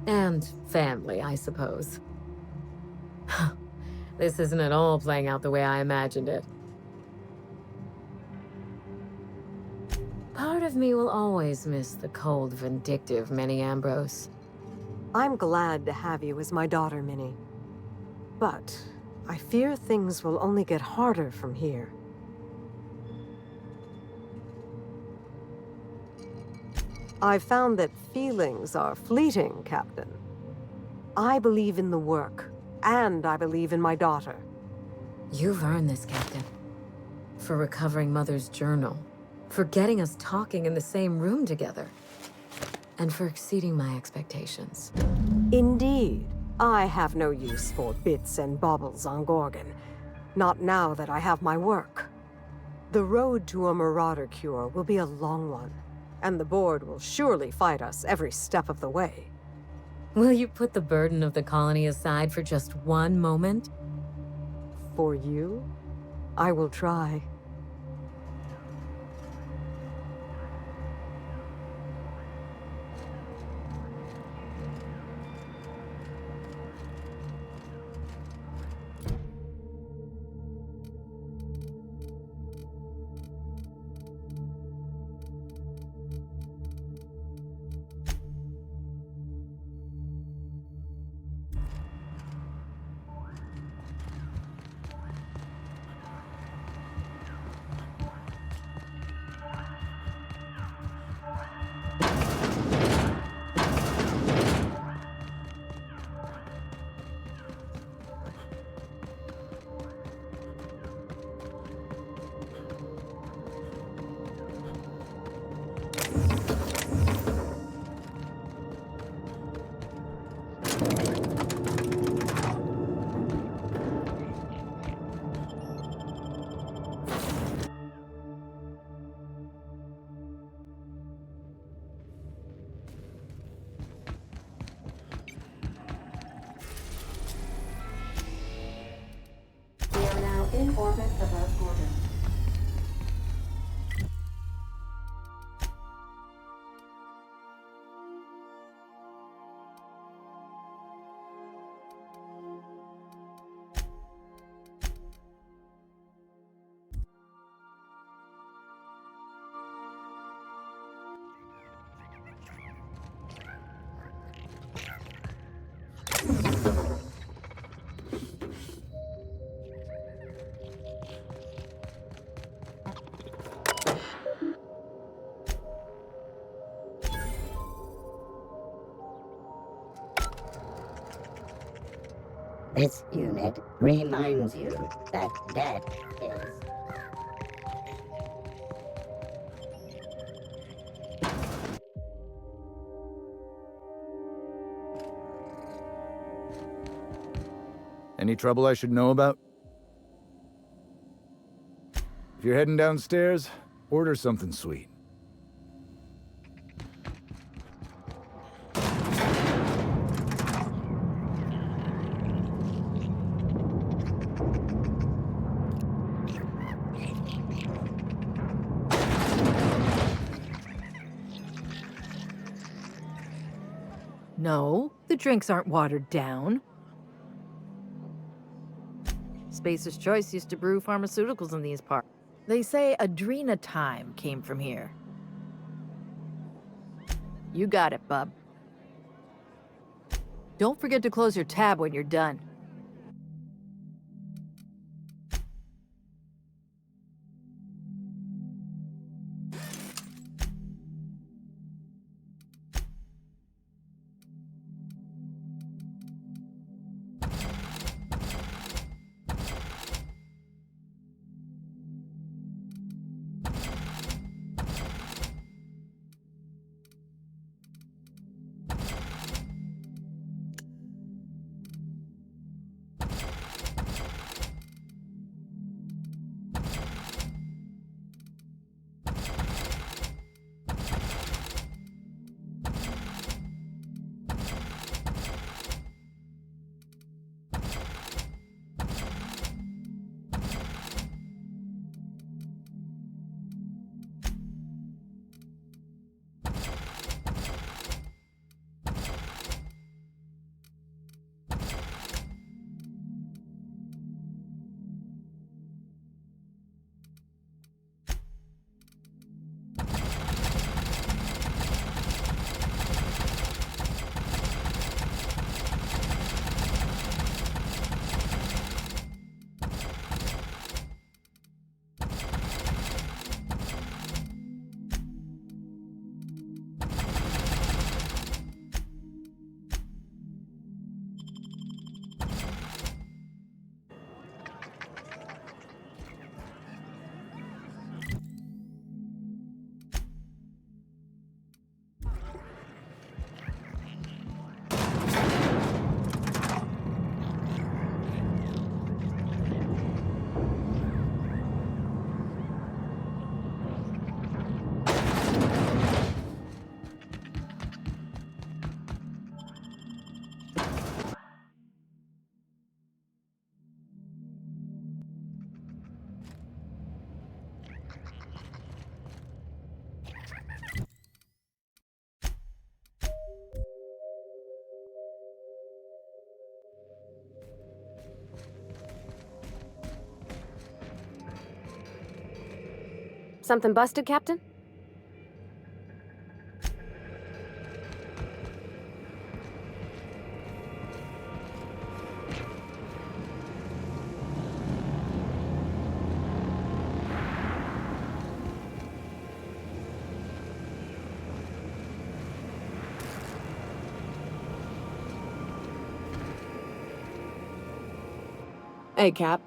And family, I suppose. This isn't at all playing out the way I imagined it. Part of me will always miss the cold, vindictive Minnie Ambrose. I'm glad to have you as my daughter, Minnie. But I fear things will only get harder from here. I've found that feelings are fleeting, Captain. I believe in the work, and I believe in my daughter. You've earned this, Captain. For recovering Mother's journal, for getting us talking in the same room together, and for exceeding my expectations. Indeed. I have no use for bits and baubles on Gorgon. Not now that I have my work. The road to a Marauder cure will be a long one, and the board will surely fight us every step of the way. Will you put the burden of the colony aside for just one moment? For you, I will try. We are now in orbit above Gorgon. This unit reminds you that death is. Any trouble I should know about? If you're heading downstairs, order something sweet. No, the drinks aren't watered down. Spacer's Choice used to brew pharmaceuticals in these parts. They say Adrenatime came from here. You got it, bub. Don't forget to close your tab when you're done. Something busted, Captain? Hey, Cap.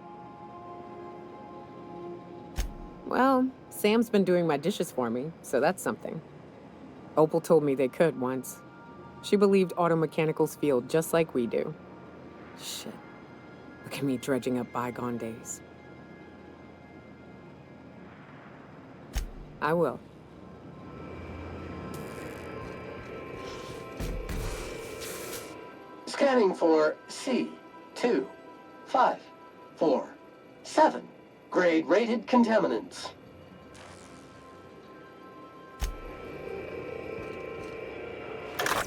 Well, Sam's been doing my dishes for me, so that's something. Opal told me they could once. She believed auto mechanicals feel just like we do. Shit. Look at me dredging up bygone days. I will. Scanning for C2547. Grade rated contaminants.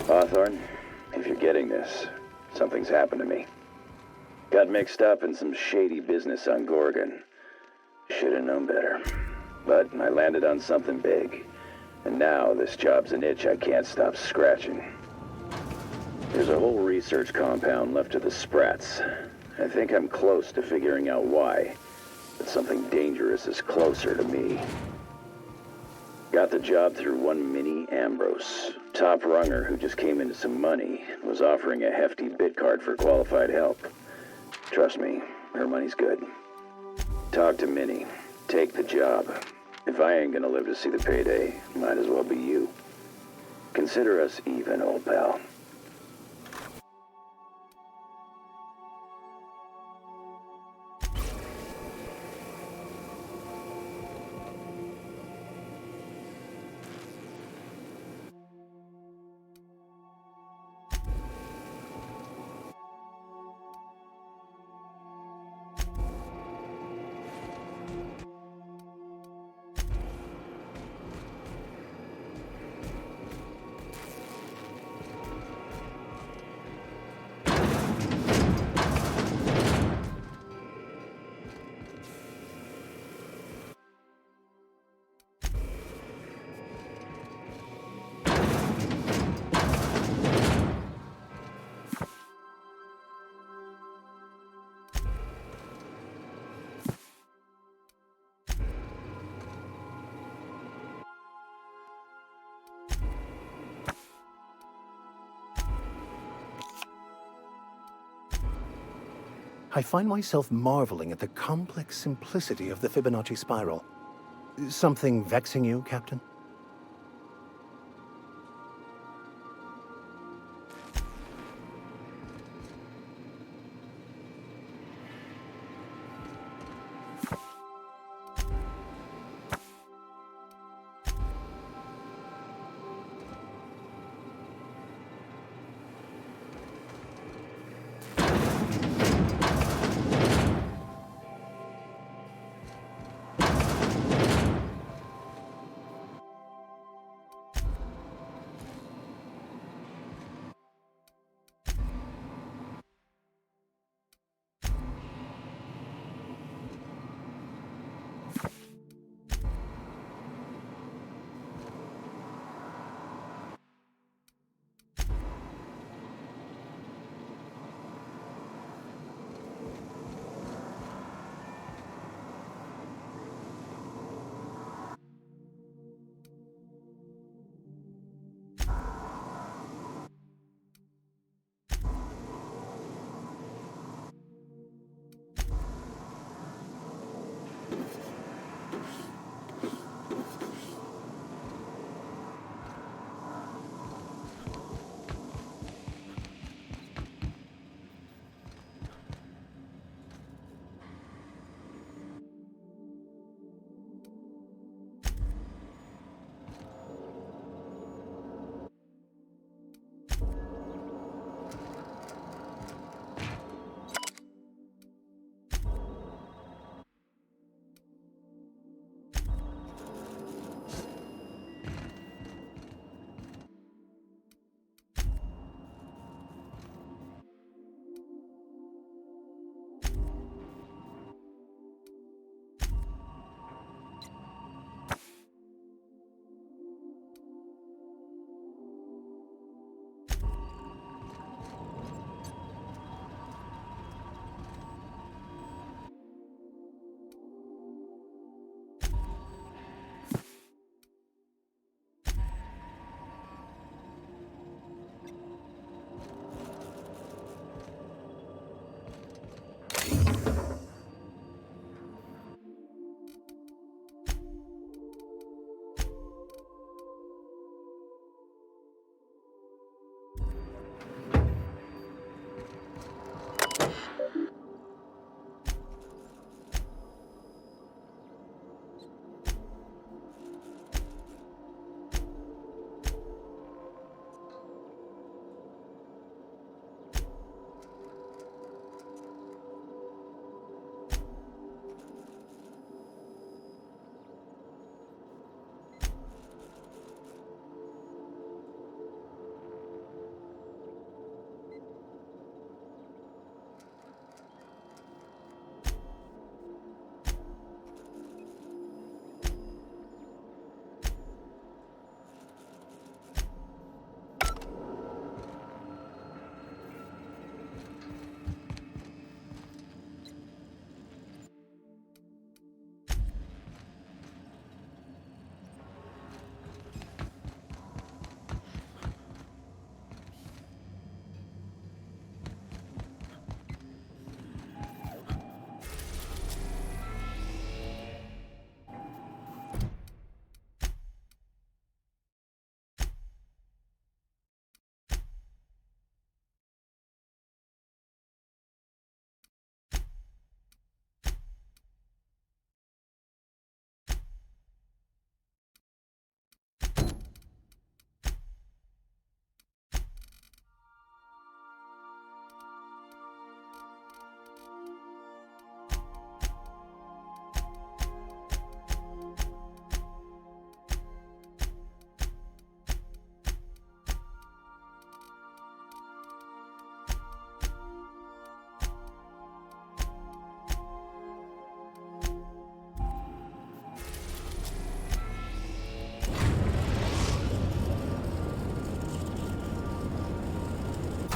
Hawthorne, if you're getting this, something's happened to me. Got mixed up in some shady business on Gorgon. Should have known better. But I landed on something big. And now this job's an itch I can't stop scratching. There's a whole research compound left to the Sprats. I think I'm close to figuring out why. But something dangerous is closer to me. Got the job through one Minnie Ambrose. Top runger who just came into some money, was offering a hefty bid card for qualified help. Trust me, her money's good. Talk to Minnie. Take the job. If I ain't gonna live to see the payday, might as well be you. Consider us even, old pal. I find myself marveling at the complex simplicity of the Fibonacci spiral. Something vexing you, Captain?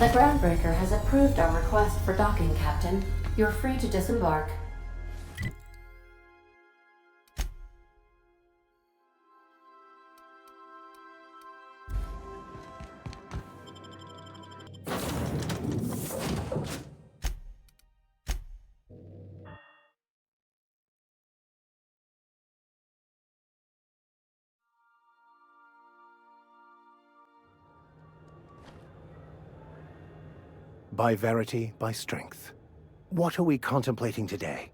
The groundbreaker has approved our request for docking, Captain. You're free to disembark. By verity, by strength. What are we contemplating today?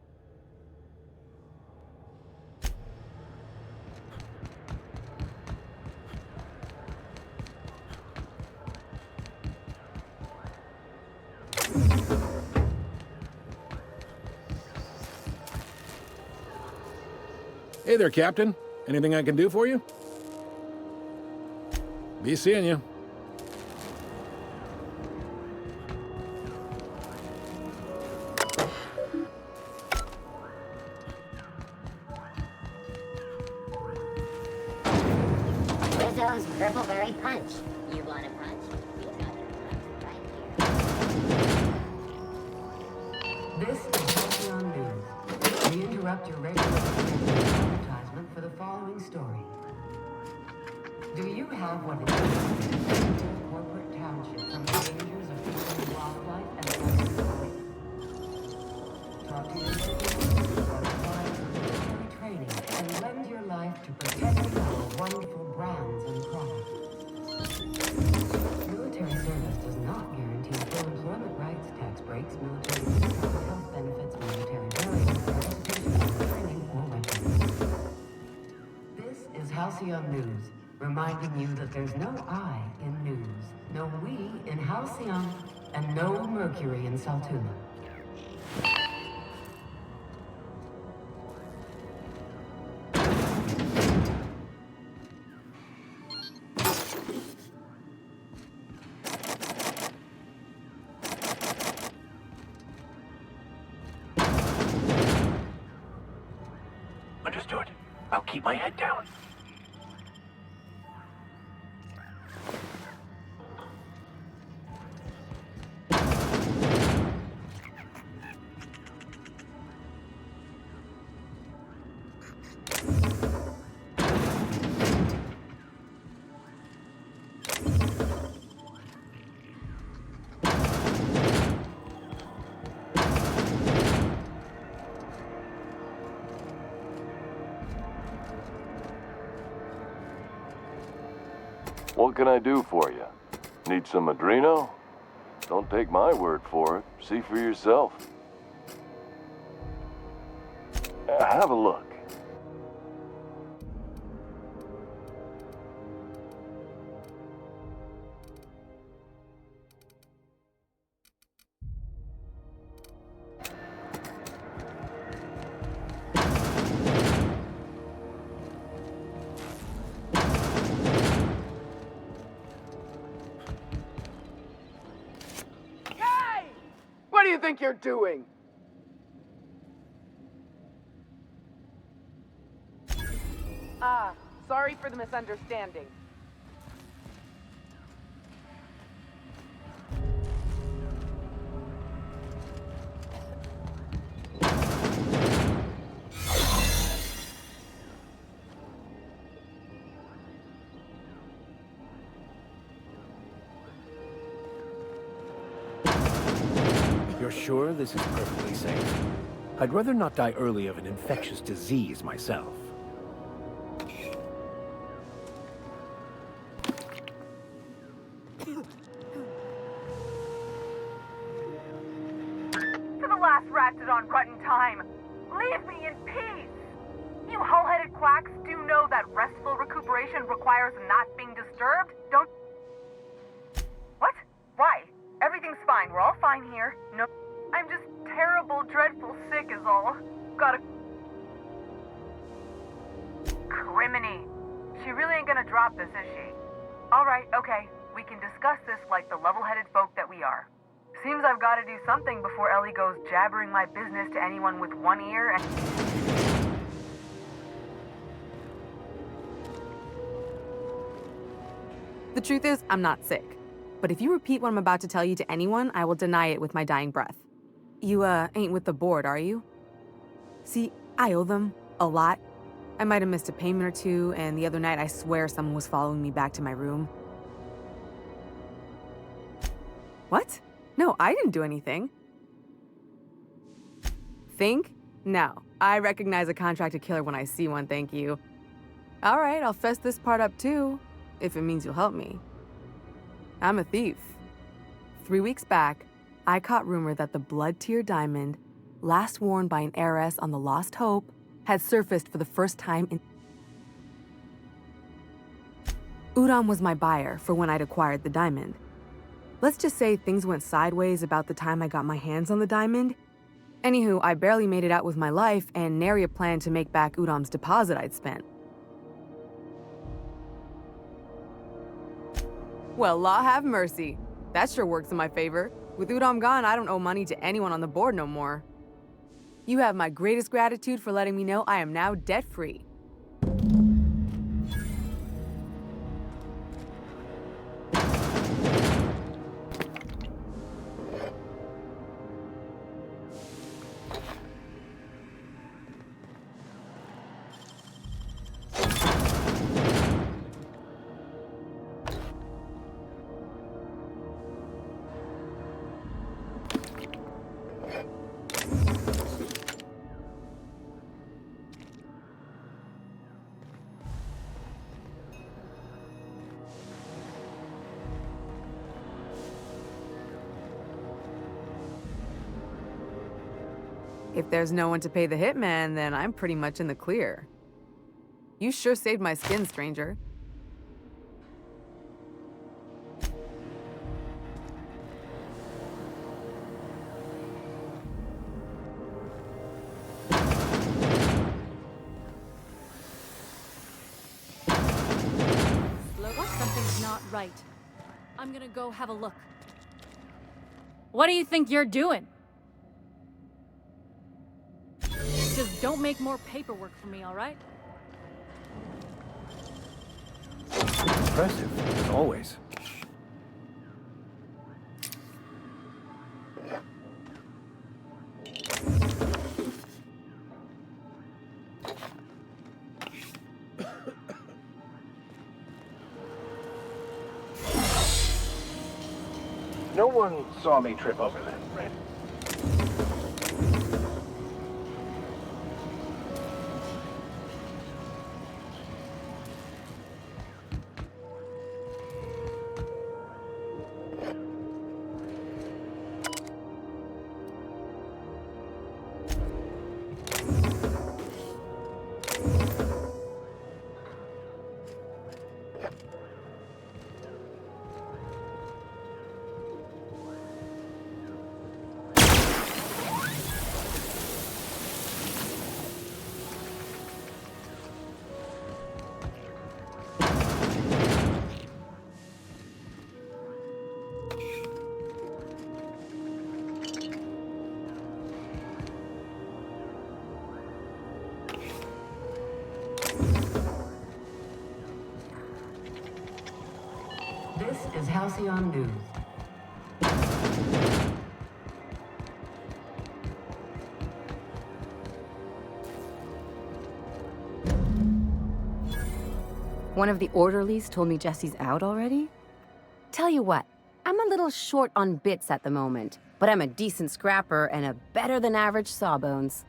Hey there, Captain. Anything I can do for you? Be seeing you. Rizzo's Purpleberry Punch. You want a punch? We've got your punch right here. This is Halcyon News. We interrupt your regular advertisement for the following story. Do you have what it takes to protect your corporate township from the dangers of human wildlife and life? Talk to your local about applying for military training and lend your life to protecting our wonderful brands and products. Military service does not guarantee full employment rights, tax breaks, military discounts, health benefits, military burial, participation, training, or weapons. This is Halcyon News, reminding you that there's no I in news, no we in Halcyon, and no Mercury in Saltuna. Understood. I'll keep my head down. What can I do for you? Need some Adreno? Don't take my word for it. See for yourself. Have a look. What do you think you're doing? Sorry for the misunderstanding. You're sure this is perfectly safe? I'd rather not die early of an infectious disease myself. To the last ratchet on rotten time, leave me in peace! You hull-headed quacks do know that restful recuperation requires not being disturbed, don't... What? Why? Everything's fine. We're all fine here. No, I'm just terrible, dreadful sick is all. Gotta... Criminy. She really ain't gonna drop this, is she? Alright, okay. We can discuss this like the level-headed folk that we are. Seems I've gotta do something before Ellie goes jabbering my business to anyone with one ear and... The truth is, I'm not sick. but if you repeat what I'm about to tell you to anyone, I will deny it with my dying breath. You, ain't with the board, are you? See, I owe them a lot. I might have missed a payment or two, and the other night I swear someone was following me back to my room. What? No, I didn't do anything. Think? No. I recognize a contracted killer when I see one, thank you. All right, I'll fess this part up too, if it means you'll help me. I'm a thief. 3 weeks back, I caught rumor that the blood-tier diamond, last worn by an heiress on the Lost Hope, had surfaced for the first time in... Udom was my buyer for when I'd acquired the diamond. Let's just say things went sideways about the time I got my hands on the diamond. Anywho, I barely made it out with my life, and nary a plan to make back Udom's deposit I'd spent. Well, law have mercy. That sure works in my favor. With Udom gone, I don't owe money to anyone on the board no more. You have my greatest gratitude for letting me know I am now debt-free. If there's no one to pay the hitman, then I'm pretty much in the clear. You sure saved my skin, stranger. Something's not right. I'm gonna go have a look. What do you think you're doing? Just don't make more paperwork for me, all right? Impressive, as always. No one saw me trip over that, right? This is Halcyon News. One of the orderlies told me Jesse's out already? Tell you what, I'm a little short on bits at the moment, but I'm a decent scrapper and a better-than-average sawbones.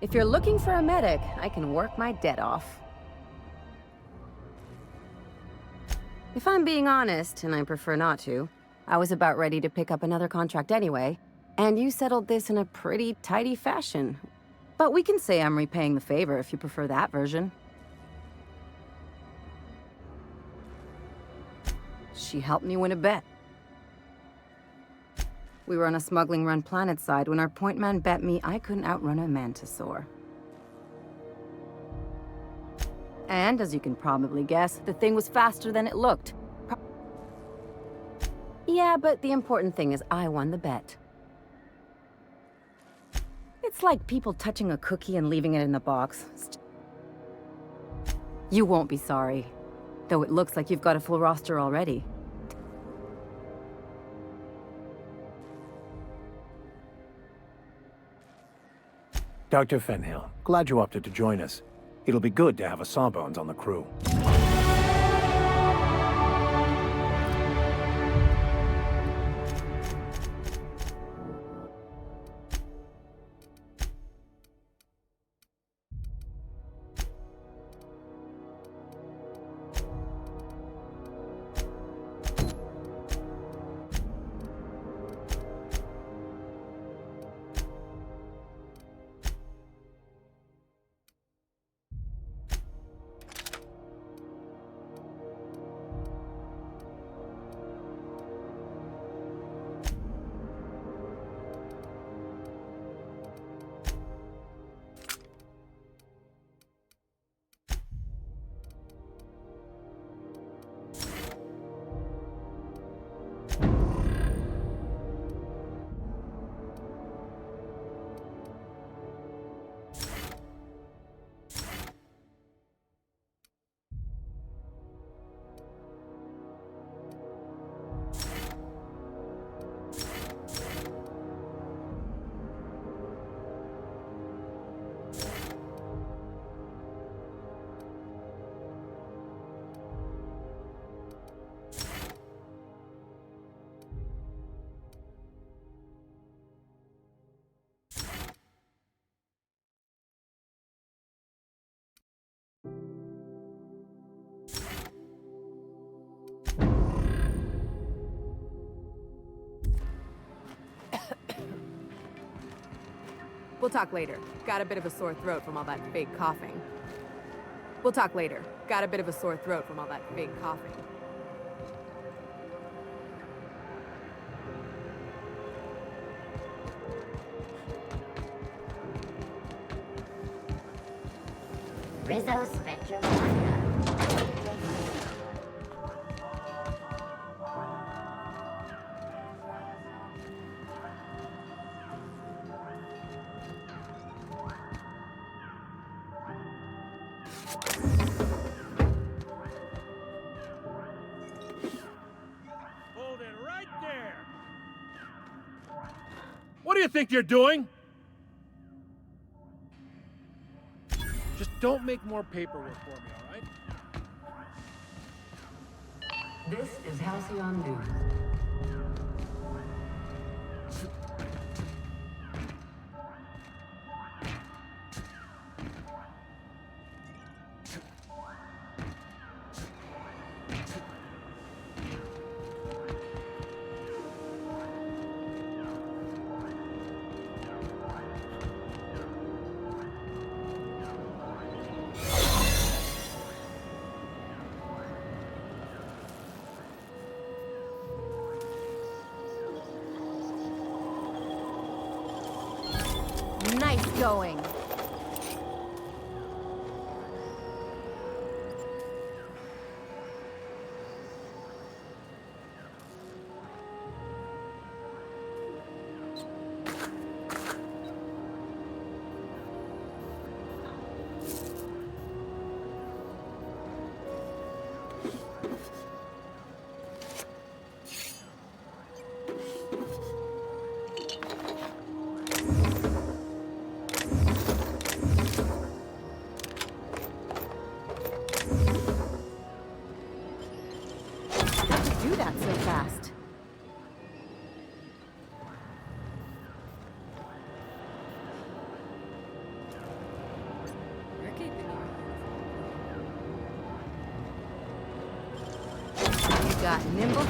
If you're looking for a medic, I can work my debt off. If I'm being honest, and I prefer not to, I was about ready to pick up another contract anyway, and you settled this in a pretty tidy fashion. But we can say I'm repaying the favor if you prefer that version. She helped me win a bet. We were on a smuggling run planet side when our point man bet me I couldn't outrun a mantisaur. And, as you can probably guess, the thing was faster than it looked. Yeah, but the important thing is I won the bet. It's like people touching a cookie and leaving it in the box. You won't be sorry. Though it looks like you've got a full roster already. Dr. Fenhill, glad you opted to join us. It'll be good to have a Sawbones on the crew. We'll talk later. Got a bit of a sore throat from all that fake coughing. We'll talk later. Got a bit of a sore throat from all that fake coughing. Rizzo Spectrum Wanda. Hold it right there! What do you think you're doing? Just don't make more paperwork for me, all right? This is Halcyon News. Nice going. So fast. You're keeping You got nimble.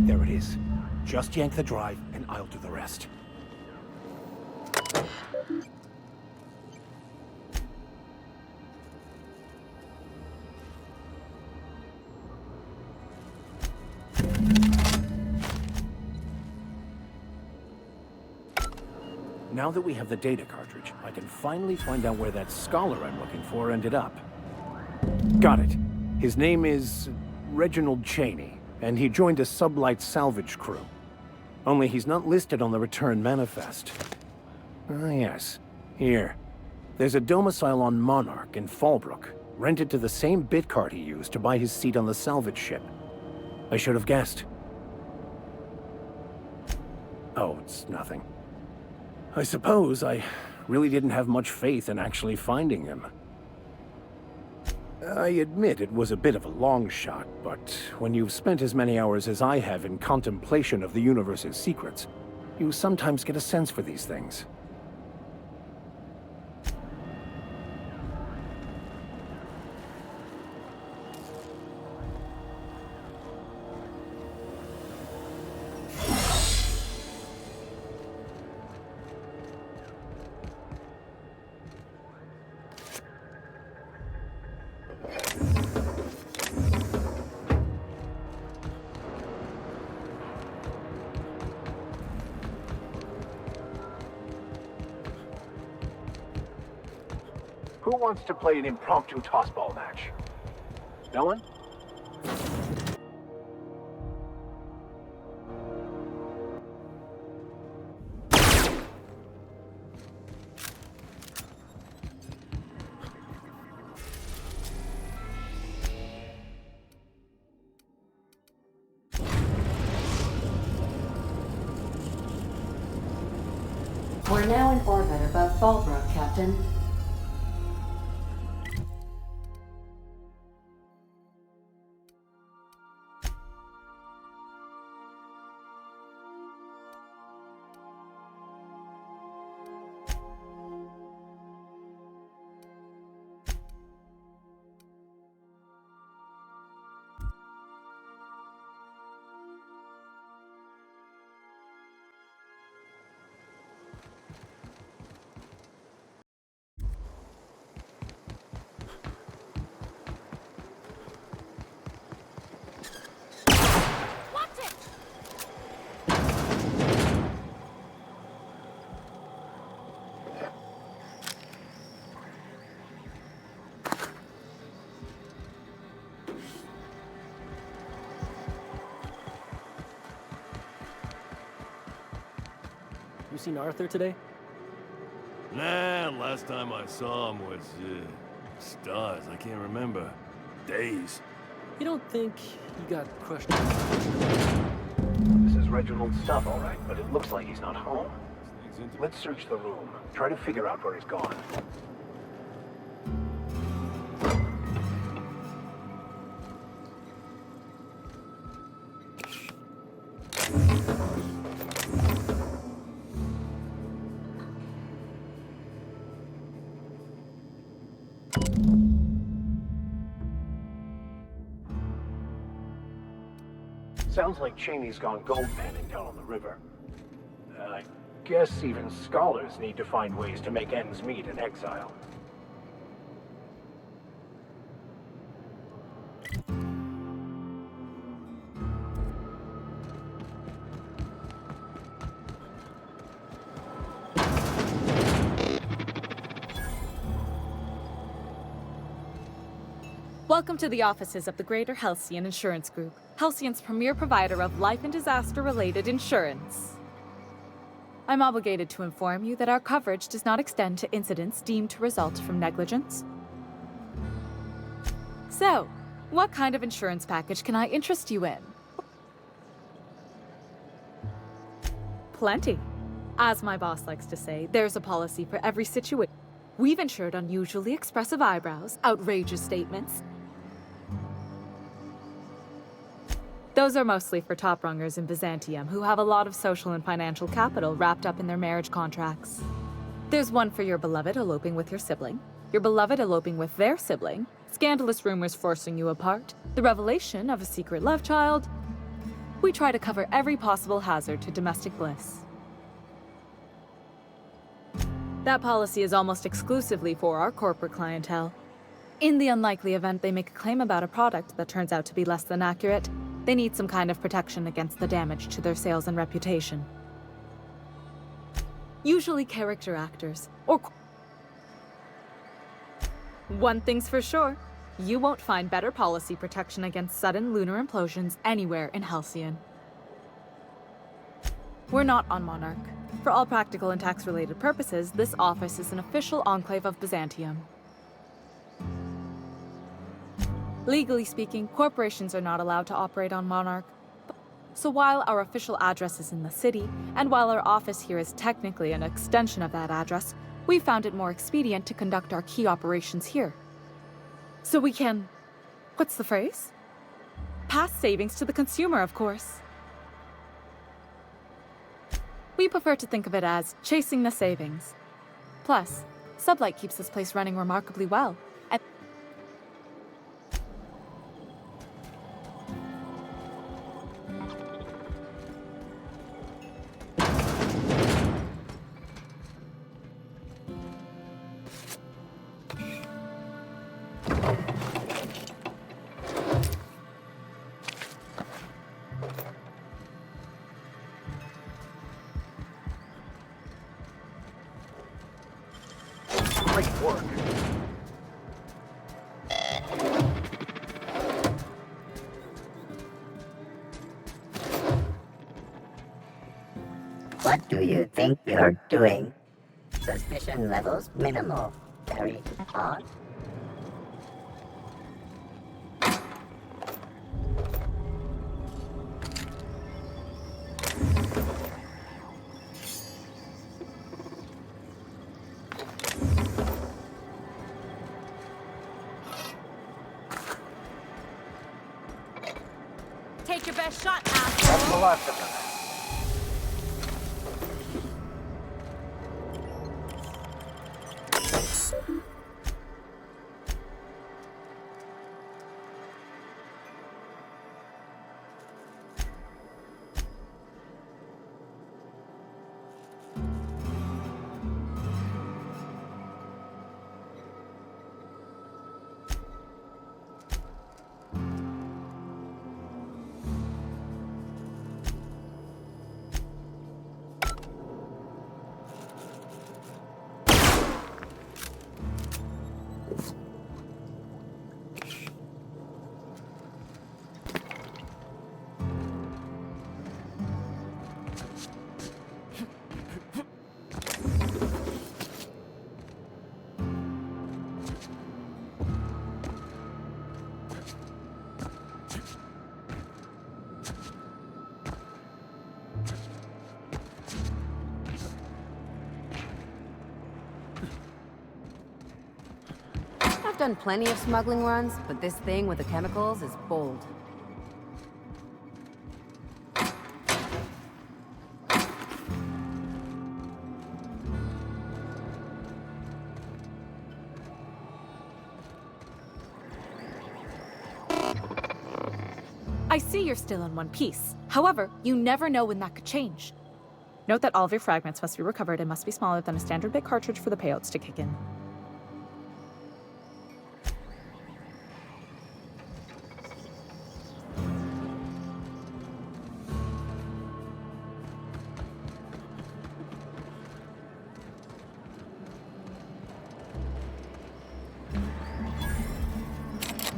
There it is. Just yank the drive, and I'll do the rest. Now that we have the data cartridge, I can finally find out where that scholar I'm looking for ended up. Got it. His name is Reginald Cheney, and he joined a sublight salvage crew. Only he's not listed on the return manifest. Ah, yes. Here. There's a domicile on Monarch in Fallbrook, rented to the same bit card he used to buy his seat on the salvage ship. I should have guessed. Oh, it's nothing. I suppose I Really didn't have much faith in actually finding him. I admit it was a bit of a long shot, but when you've spent as many hours as I have in contemplation of the universe's secrets, you sometimes get a sense for these things. Who wants to play an impromptu tossball match? No one? We're now in orbit above Fallbrook, Captain. You seen Arthur today? Nah, last time I saw him was, stars. I can't remember. Days. You don't think he got crushed? This is Reginald's stuff, all right, but it looks like he's not home. Let's search the room. Try to figure out where he's gone. Sounds like Cheney's gone gold panning down on the river. I guess even scholars need to find ways to make ends meet in exile. Welcome to the offices of the Greater Halcyon Insurance Group, Halcyon's premier provider of life and disaster-related insurance. I'm obligated to inform you that our coverage does not extend to incidents deemed to result from negligence. So, what kind of insurance package can I interest you in? Plenty. As my boss likes to say, there's a policy for every situation. We've insured unusually expressive eyebrows, outrageous statements. Those are mostly for top-rungers in Byzantium who have a lot of social and financial capital wrapped up in their marriage contracts. There's one for your beloved eloping with your sibling, your beloved eloping with their sibling, scandalous rumors forcing you apart, the revelation of a secret love child. We try to cover every possible hazard to domestic bliss. That policy is almost exclusively for our corporate clientele. In the unlikely event they make a claim about a product that turns out to be less than accurate, they need some kind of protection against the damage to their sales and reputation. Usually character actors, or... One thing's for sure, you won't find better policy protection against sudden lunar implosions anywhere in Halcyon. We're not on Monarch. For all practical and tax-related purposes, this office is an official enclave of Byzantium. Legally speaking, corporations are not allowed to operate on Monarch. So while our official address is in the city, and while our office here is technically an extension of that address, We found it more expedient to conduct our key operations here. So we can... what's the phrase? Pass savings to the consumer, of course. We prefer to think of it as chasing the savings. Plus, Sublight keeps this place running remarkably well. And Great work. What do you think you're doing? Suspicion levels minimal. Carry on. take your best shot, That's the asshole! last of them. I've done plenty of smuggling runs, but this thing with the chemicals is bold. I see you're still in one piece. However, you never know when that could change. Note that all of your fragments must be recovered and must be smaller than a standard bit cartridge for the payouts to kick in.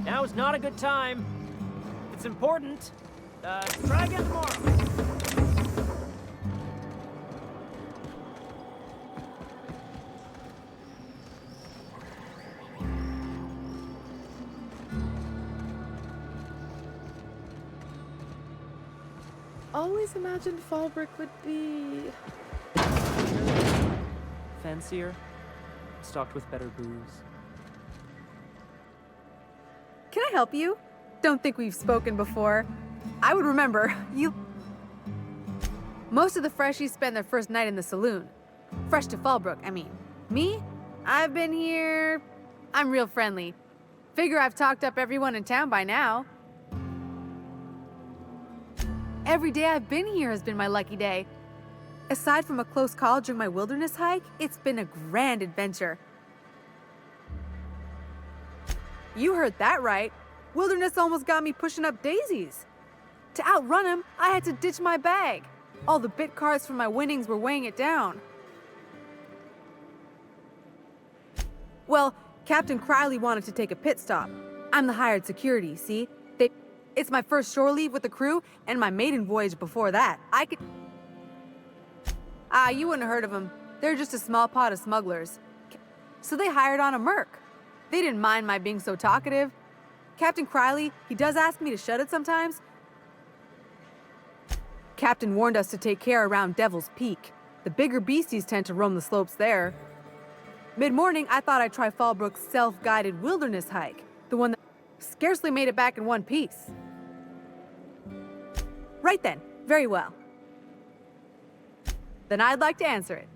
Now is not a good time. It's important. Try again tomorrow. Always imagined Fallbrook would be... Fancier, stocked with better booze. Can I help you? Don't think we've spoken before. I would remember. You... Most of the freshies spend their first night in the saloon. Fresh to Fallbrook, I mean. Me? I've been here... I'm real friendly. Figure I've talked up everyone in town by now. Every day I've been here has been my lucky day. Aside from a close call during my wilderness hike, it's been a grand adventure. You heard that right. Wilderness almost got me pushing up daisies. To outrun him, I had to ditch my bag. All the bit cards from my winnings were weighing it down. Well, Captain Crowley wanted to take a pit stop. I'm the hired security, see? It's my first shore leave with the crew, and my maiden voyage before that. I could... you wouldn't have heard of them. They're just a small pot of smugglers. So they hired on a merc. They didn't mind my being so talkative. Captain Crowley, he does ask me to shut it sometimes. Captain warned us to take care around Devil's Peak. The bigger beasties tend to roam the slopes there. Mid-morning, I thought I'd try Fallbrook's self-guided wilderness hike. The one that scarcely made it back in one piece. Right then. Very well. Then I'd like to answer it.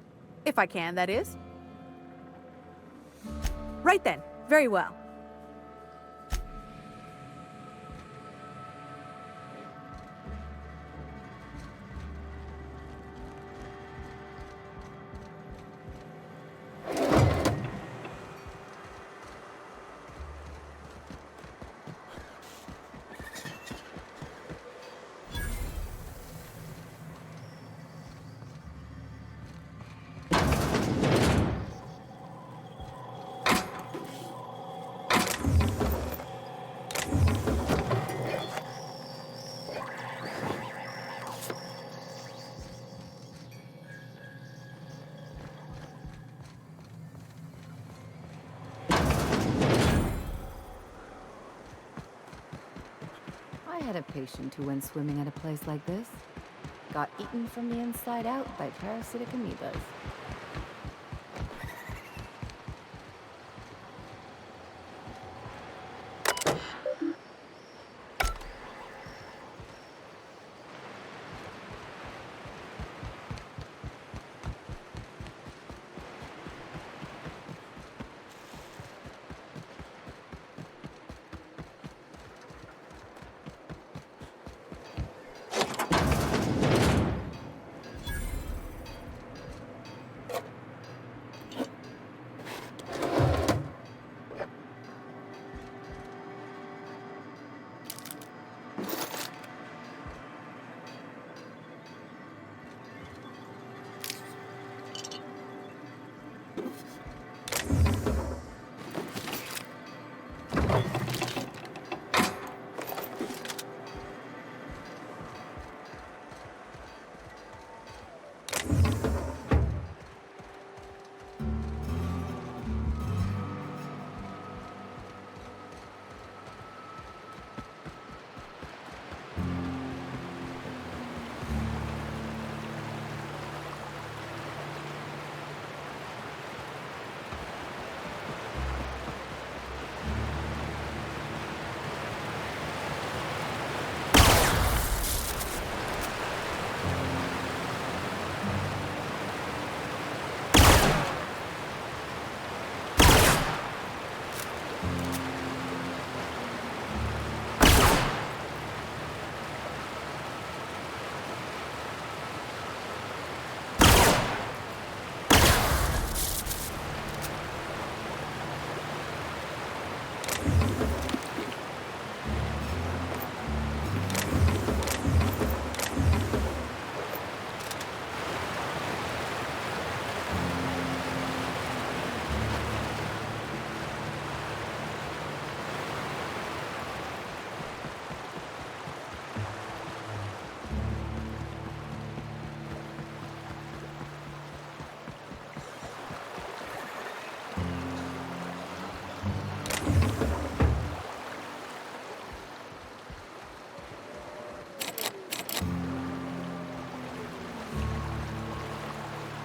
If I can, that is. Right then. Very well. I had a patient who went swimming at a place like this. Got eaten from the inside out by parasitic amoebas.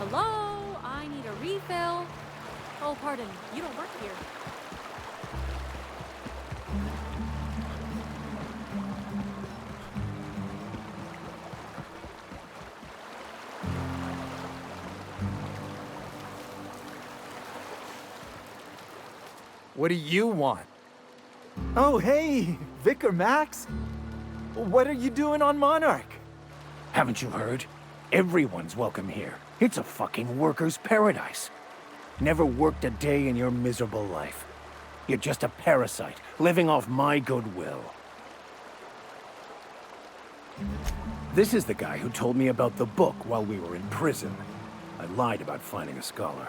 Hello? I need a refill. Oh, pardon. You don't work here. What do you want? Oh, hey, Vicar Max. What are you doing on Monarch? Haven't you heard? Everyone's welcome here. It's a fucking worker's paradise. Never worked a day in your miserable life. You're just a parasite, living off my goodwill. This is the guy who told me about the book while we were in prison. I lied about finding a scholar.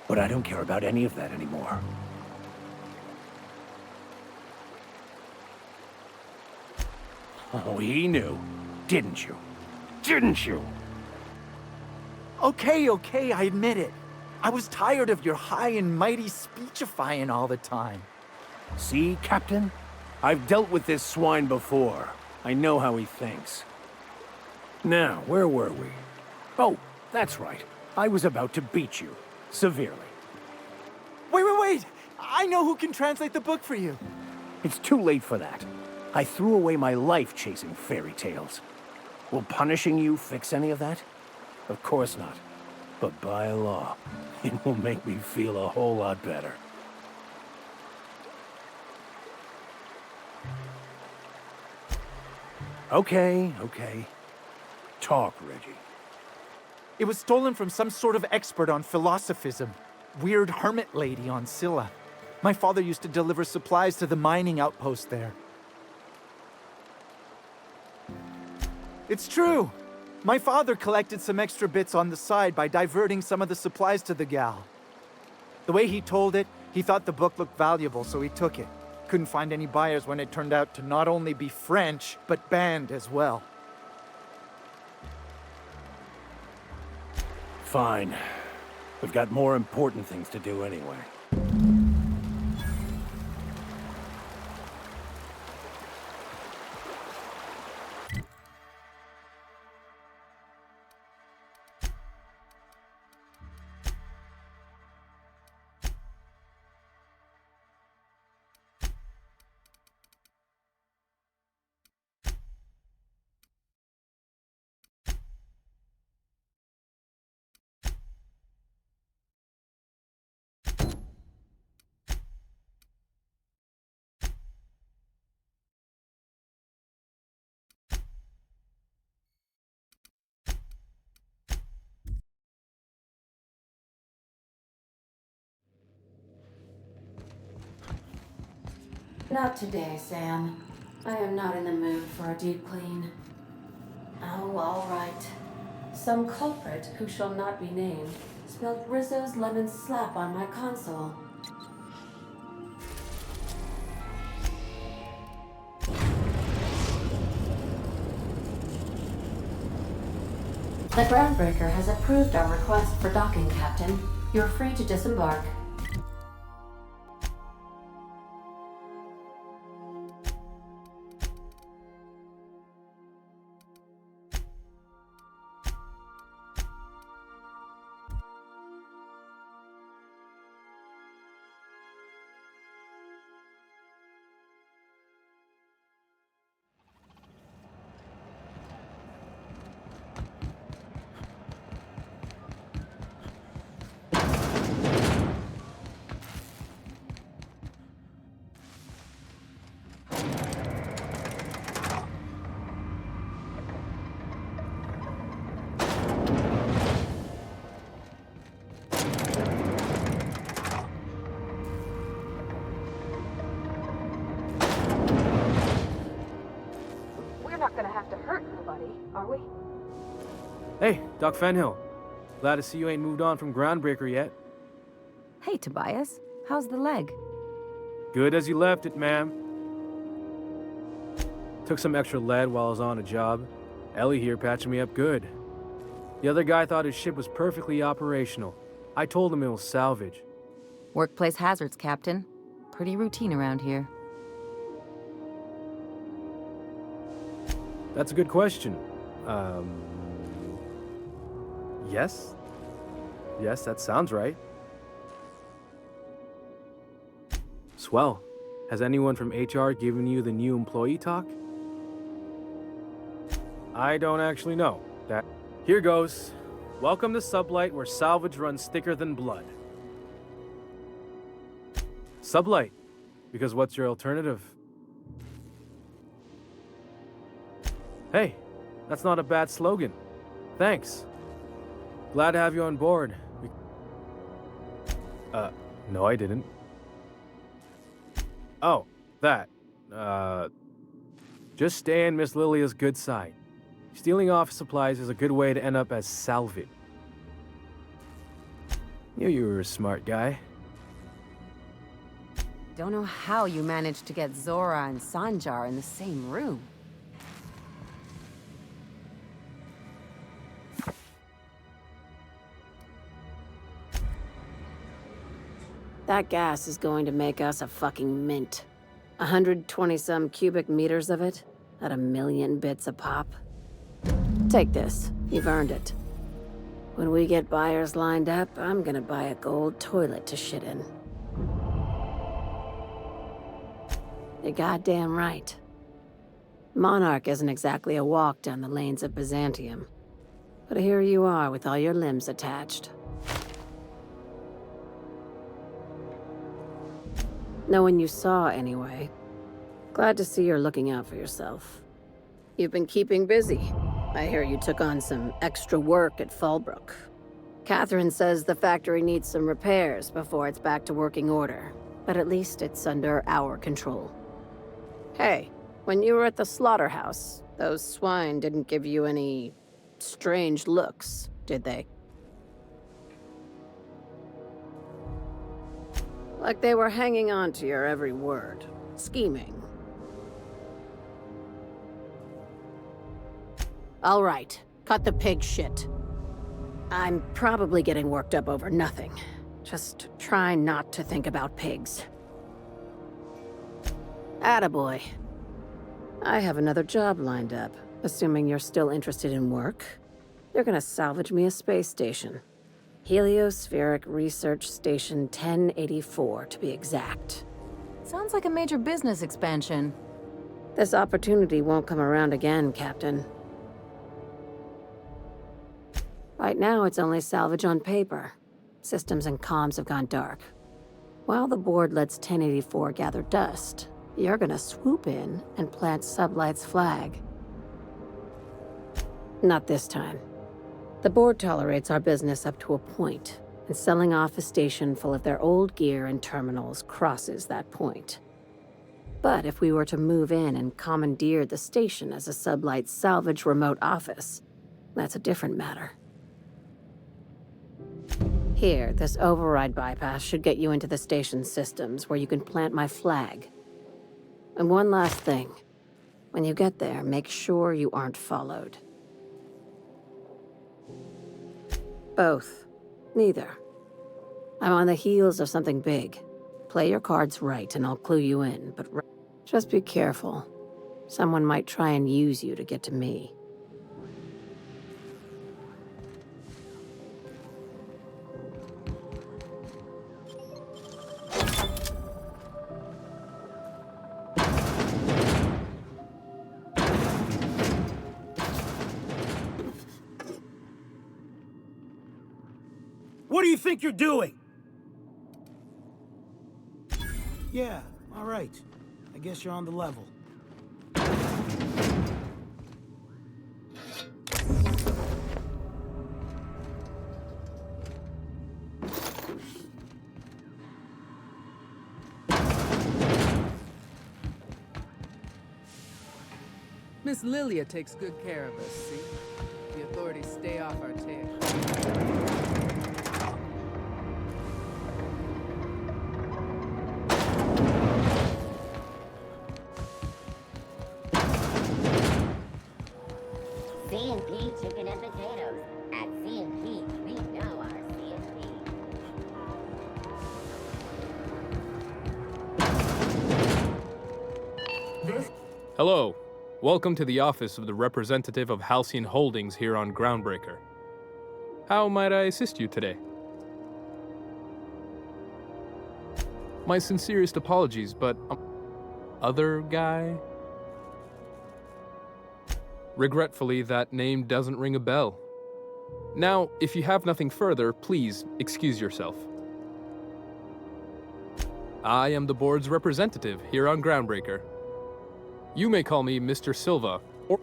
But I don't care about any of that anymore. Oh, he knew. Didn't you? Didn't you? Okay, I admit it. I was tired of your high and mighty speechifying all the time. See, Captain? I've dealt with this swine before. I know how he thinks. Now, where were we? Oh, that's right. I was about to beat you. Severely. I know who can translate the book for you. It's too late for that. I threw away my life chasing fairy tales. Will punishing you fix any of that? Of course not. But by law, it will make me feel a whole lot better. Okay. Talk, Reggie. It was stolen from some sort of expert on philosophism. Weird hermit lady on Scylla. My father used to deliver supplies to the mining outpost there. It's true. My father collected some extra bits on the side by diverting some of the supplies to the gal. The way he told it, he thought the book looked valuable, so he took it. Couldn't find any buyers when it turned out to not only be French, but banned as well. Fine. We've got more important things to do anyway. Not today, Sam. I am not in the mood for a deep clean. Oh, all right. Some culprit who shall not be named spilled Rizzo's lemon slap on my console. The groundbreaker has approved our request for docking, Captain. You're free to disembark. Are we? Hey, Doc Fenhill. Glad to see you ain't moved on from Groundbreaker yet. Hey, Tobias. How's the leg? Good as you left it, ma'am. Took some extra lead while I was on a job. Ellie here patching me up good. The other guy thought his ship was perfectly operational. I told him it was salvage. Workplace hazards, Captain. Pretty routine around here. That's a good question. Yes? Yes, that sounds right. Swell. Has anyone from HR given you the new employee talk? I don't actually know. Here goes. Welcome to Sublight, where salvage runs thicker than blood. Sublight, because what's your alternative? Hey, that's not a bad slogan. Thanks. Glad to have you on board. No, I didn't. Oh, that. Just stay on Miss Lilia's good side. Stealing office supplies is a good way to end up as salvage. Knew you were a smart guy. Don't know how you managed to get Zora and Sanjar in the same room. That gas is going to make us a fucking mint. 120-some cubic meters of it, at 1,000,000 bits a pop. Take this. You've earned it. When we get buyers lined up, I'm gonna buy a gold toilet to shit in. You're goddamn right. Monarch isn't exactly a walk down the lanes of Byzantium. But here you are with all your limbs attached. No one you saw, anyway. Glad to see you're looking out for yourself. You've been keeping busy. I hear you took on some extra work at Fallbrook. Catherine says the factory needs some repairs before it's back to working order, but at least it's under our control. Hey, when you were at the slaughterhouse, those swine didn't give you any strange looks, did they? Like they were hanging on to your every word, scheming. All right, cut the pig shit. I'm probably getting worked up over nothing. Just try not to think about pigs. Attaboy. I have another job lined up, assuming you're still interested in work. You're gonna salvage me a space station. Heliospheric Research Station 1084, to be exact. Sounds like a major business expansion. This opportunity won't come around again, Captain. Right now, it's only salvage on paper. Systems and comms have gone dark. While the board lets 1084 gather dust, you're gonna swoop in and plant Sublight's flag. Not this time. The board tolerates our business up to a point, and selling off a station full of their old gear and terminals crosses that point. But if we were to move in and commandeer the station as a Sublight salvage remote office, that's a different matter. Here, this override bypass should get you into the station's systems where you can plant my flag. And one last thing. When you get there, make sure you aren't followed. Both. Neither. I'm on the heels of something big. Play your cards right and I'll clue you in, but just be careful. Someone might try and use you to get to me. What do you think you're doing? Yeah, all right. I guess you're on the level. Miss Lilia takes good care of us, see? The authorities stay off our tail. C&P chicken and potatoes. At C&P, we know our C&P. Hello. Welcome to the office of the representative of Halcyon Holdings here on Groundbreaker. How might I assist you today? My sincerest apologies, but other guy? Regretfully, that name doesn't ring a bell. Now, if you have nothing further, please excuse yourself. I am the board's representative here on Groundbreaker. You may call me Mr. Silva, or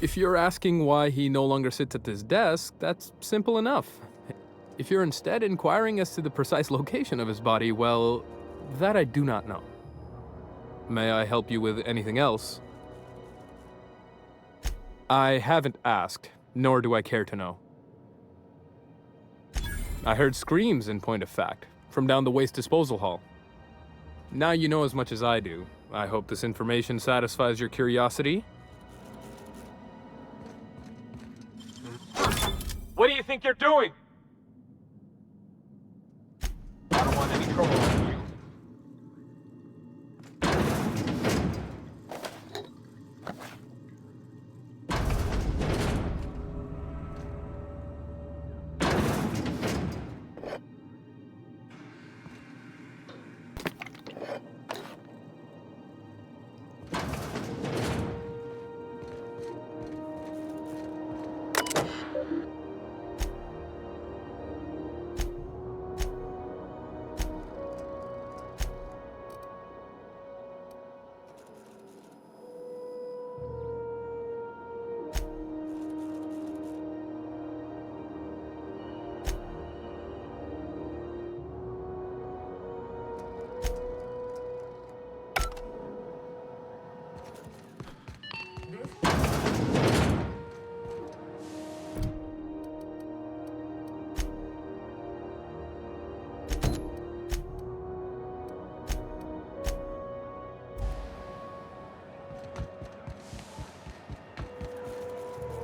if you're asking why he no longer sits at his desk, that's simple enough. If you're instead inquiring as to the precise location of his body, well, that I do not know. May I help you with anything else? I haven't asked, nor do I care to know. I heard screams, in point of fact, from down the waste disposal hall. Now you know as much as I do. I hope this information satisfies your curiosity. What do you think you're doing? I don't want any trouble with you.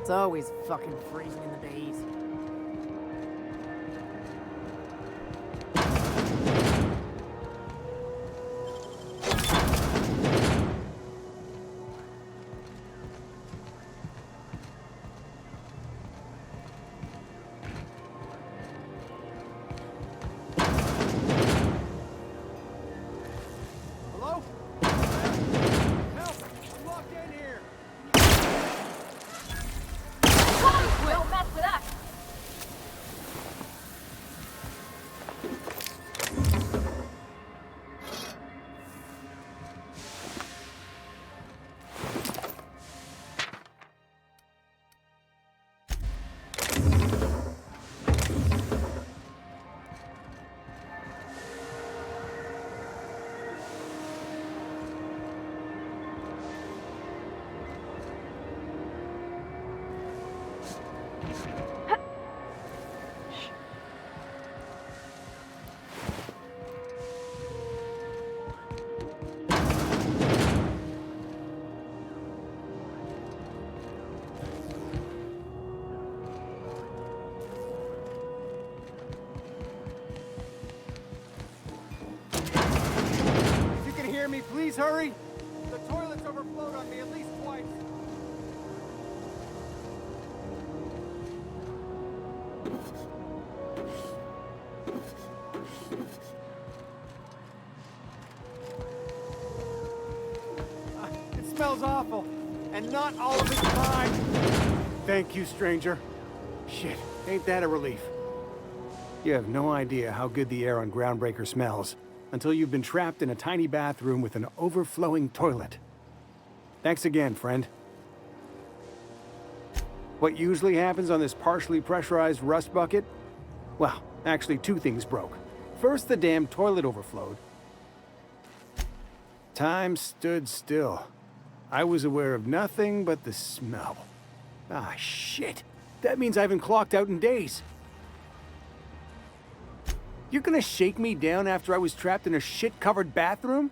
It's always fucking freezing in the bays. Hello? Help! I'm locked in here! Don't mess with us! If you can hear me, please hurry! The toilet's overflowed on me at least twice. It smells awful, and not all of it's mine. Thank you, stranger. Shit, ain't that a relief? You have no idea how good the air on Groundbreaker smells until you've been trapped in a tiny bathroom with an overflowing toilet. Thanks again, friend. What usually happens on this partially pressurized rust bucket? Well, actually two things broke. First, the damn toilet overflowed. Time stood still. I was aware of nothing but the smell. Ah, shit. That means I haven't clocked out in days. You're gonna shake me down after I was trapped in a shit-covered bathroom?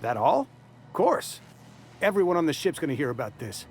That all? Of course. Everyone on the ship's gonna hear about this.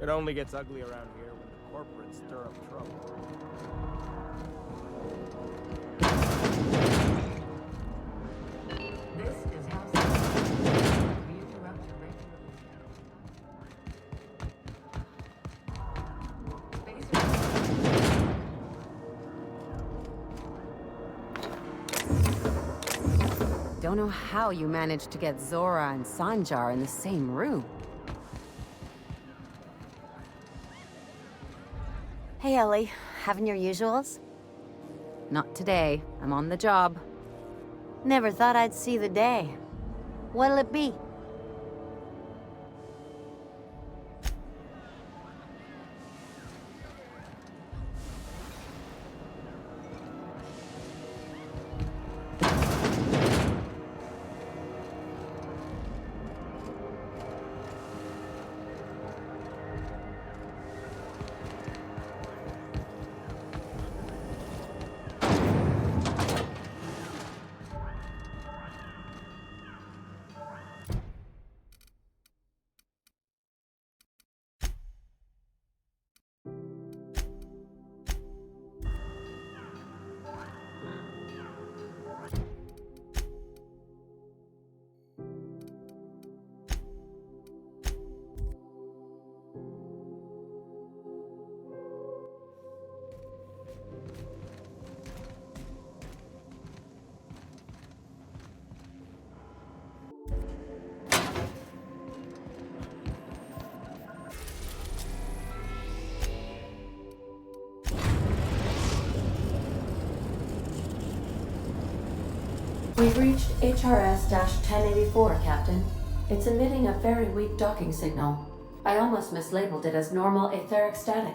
It only gets ugly around here when the corporates stir up trouble. This is Halcyon. We interrupt your regular Don't know how you managed to get Zora and Sanjar in the same room. Hey, Ellie. Having your usuals? Not today. I'm on the job. Never thought I'd see the day. What'll it be? We've reached HRS-1084, Captain. It's emitting a very weak docking signal. I almost mislabeled it as normal etheric static.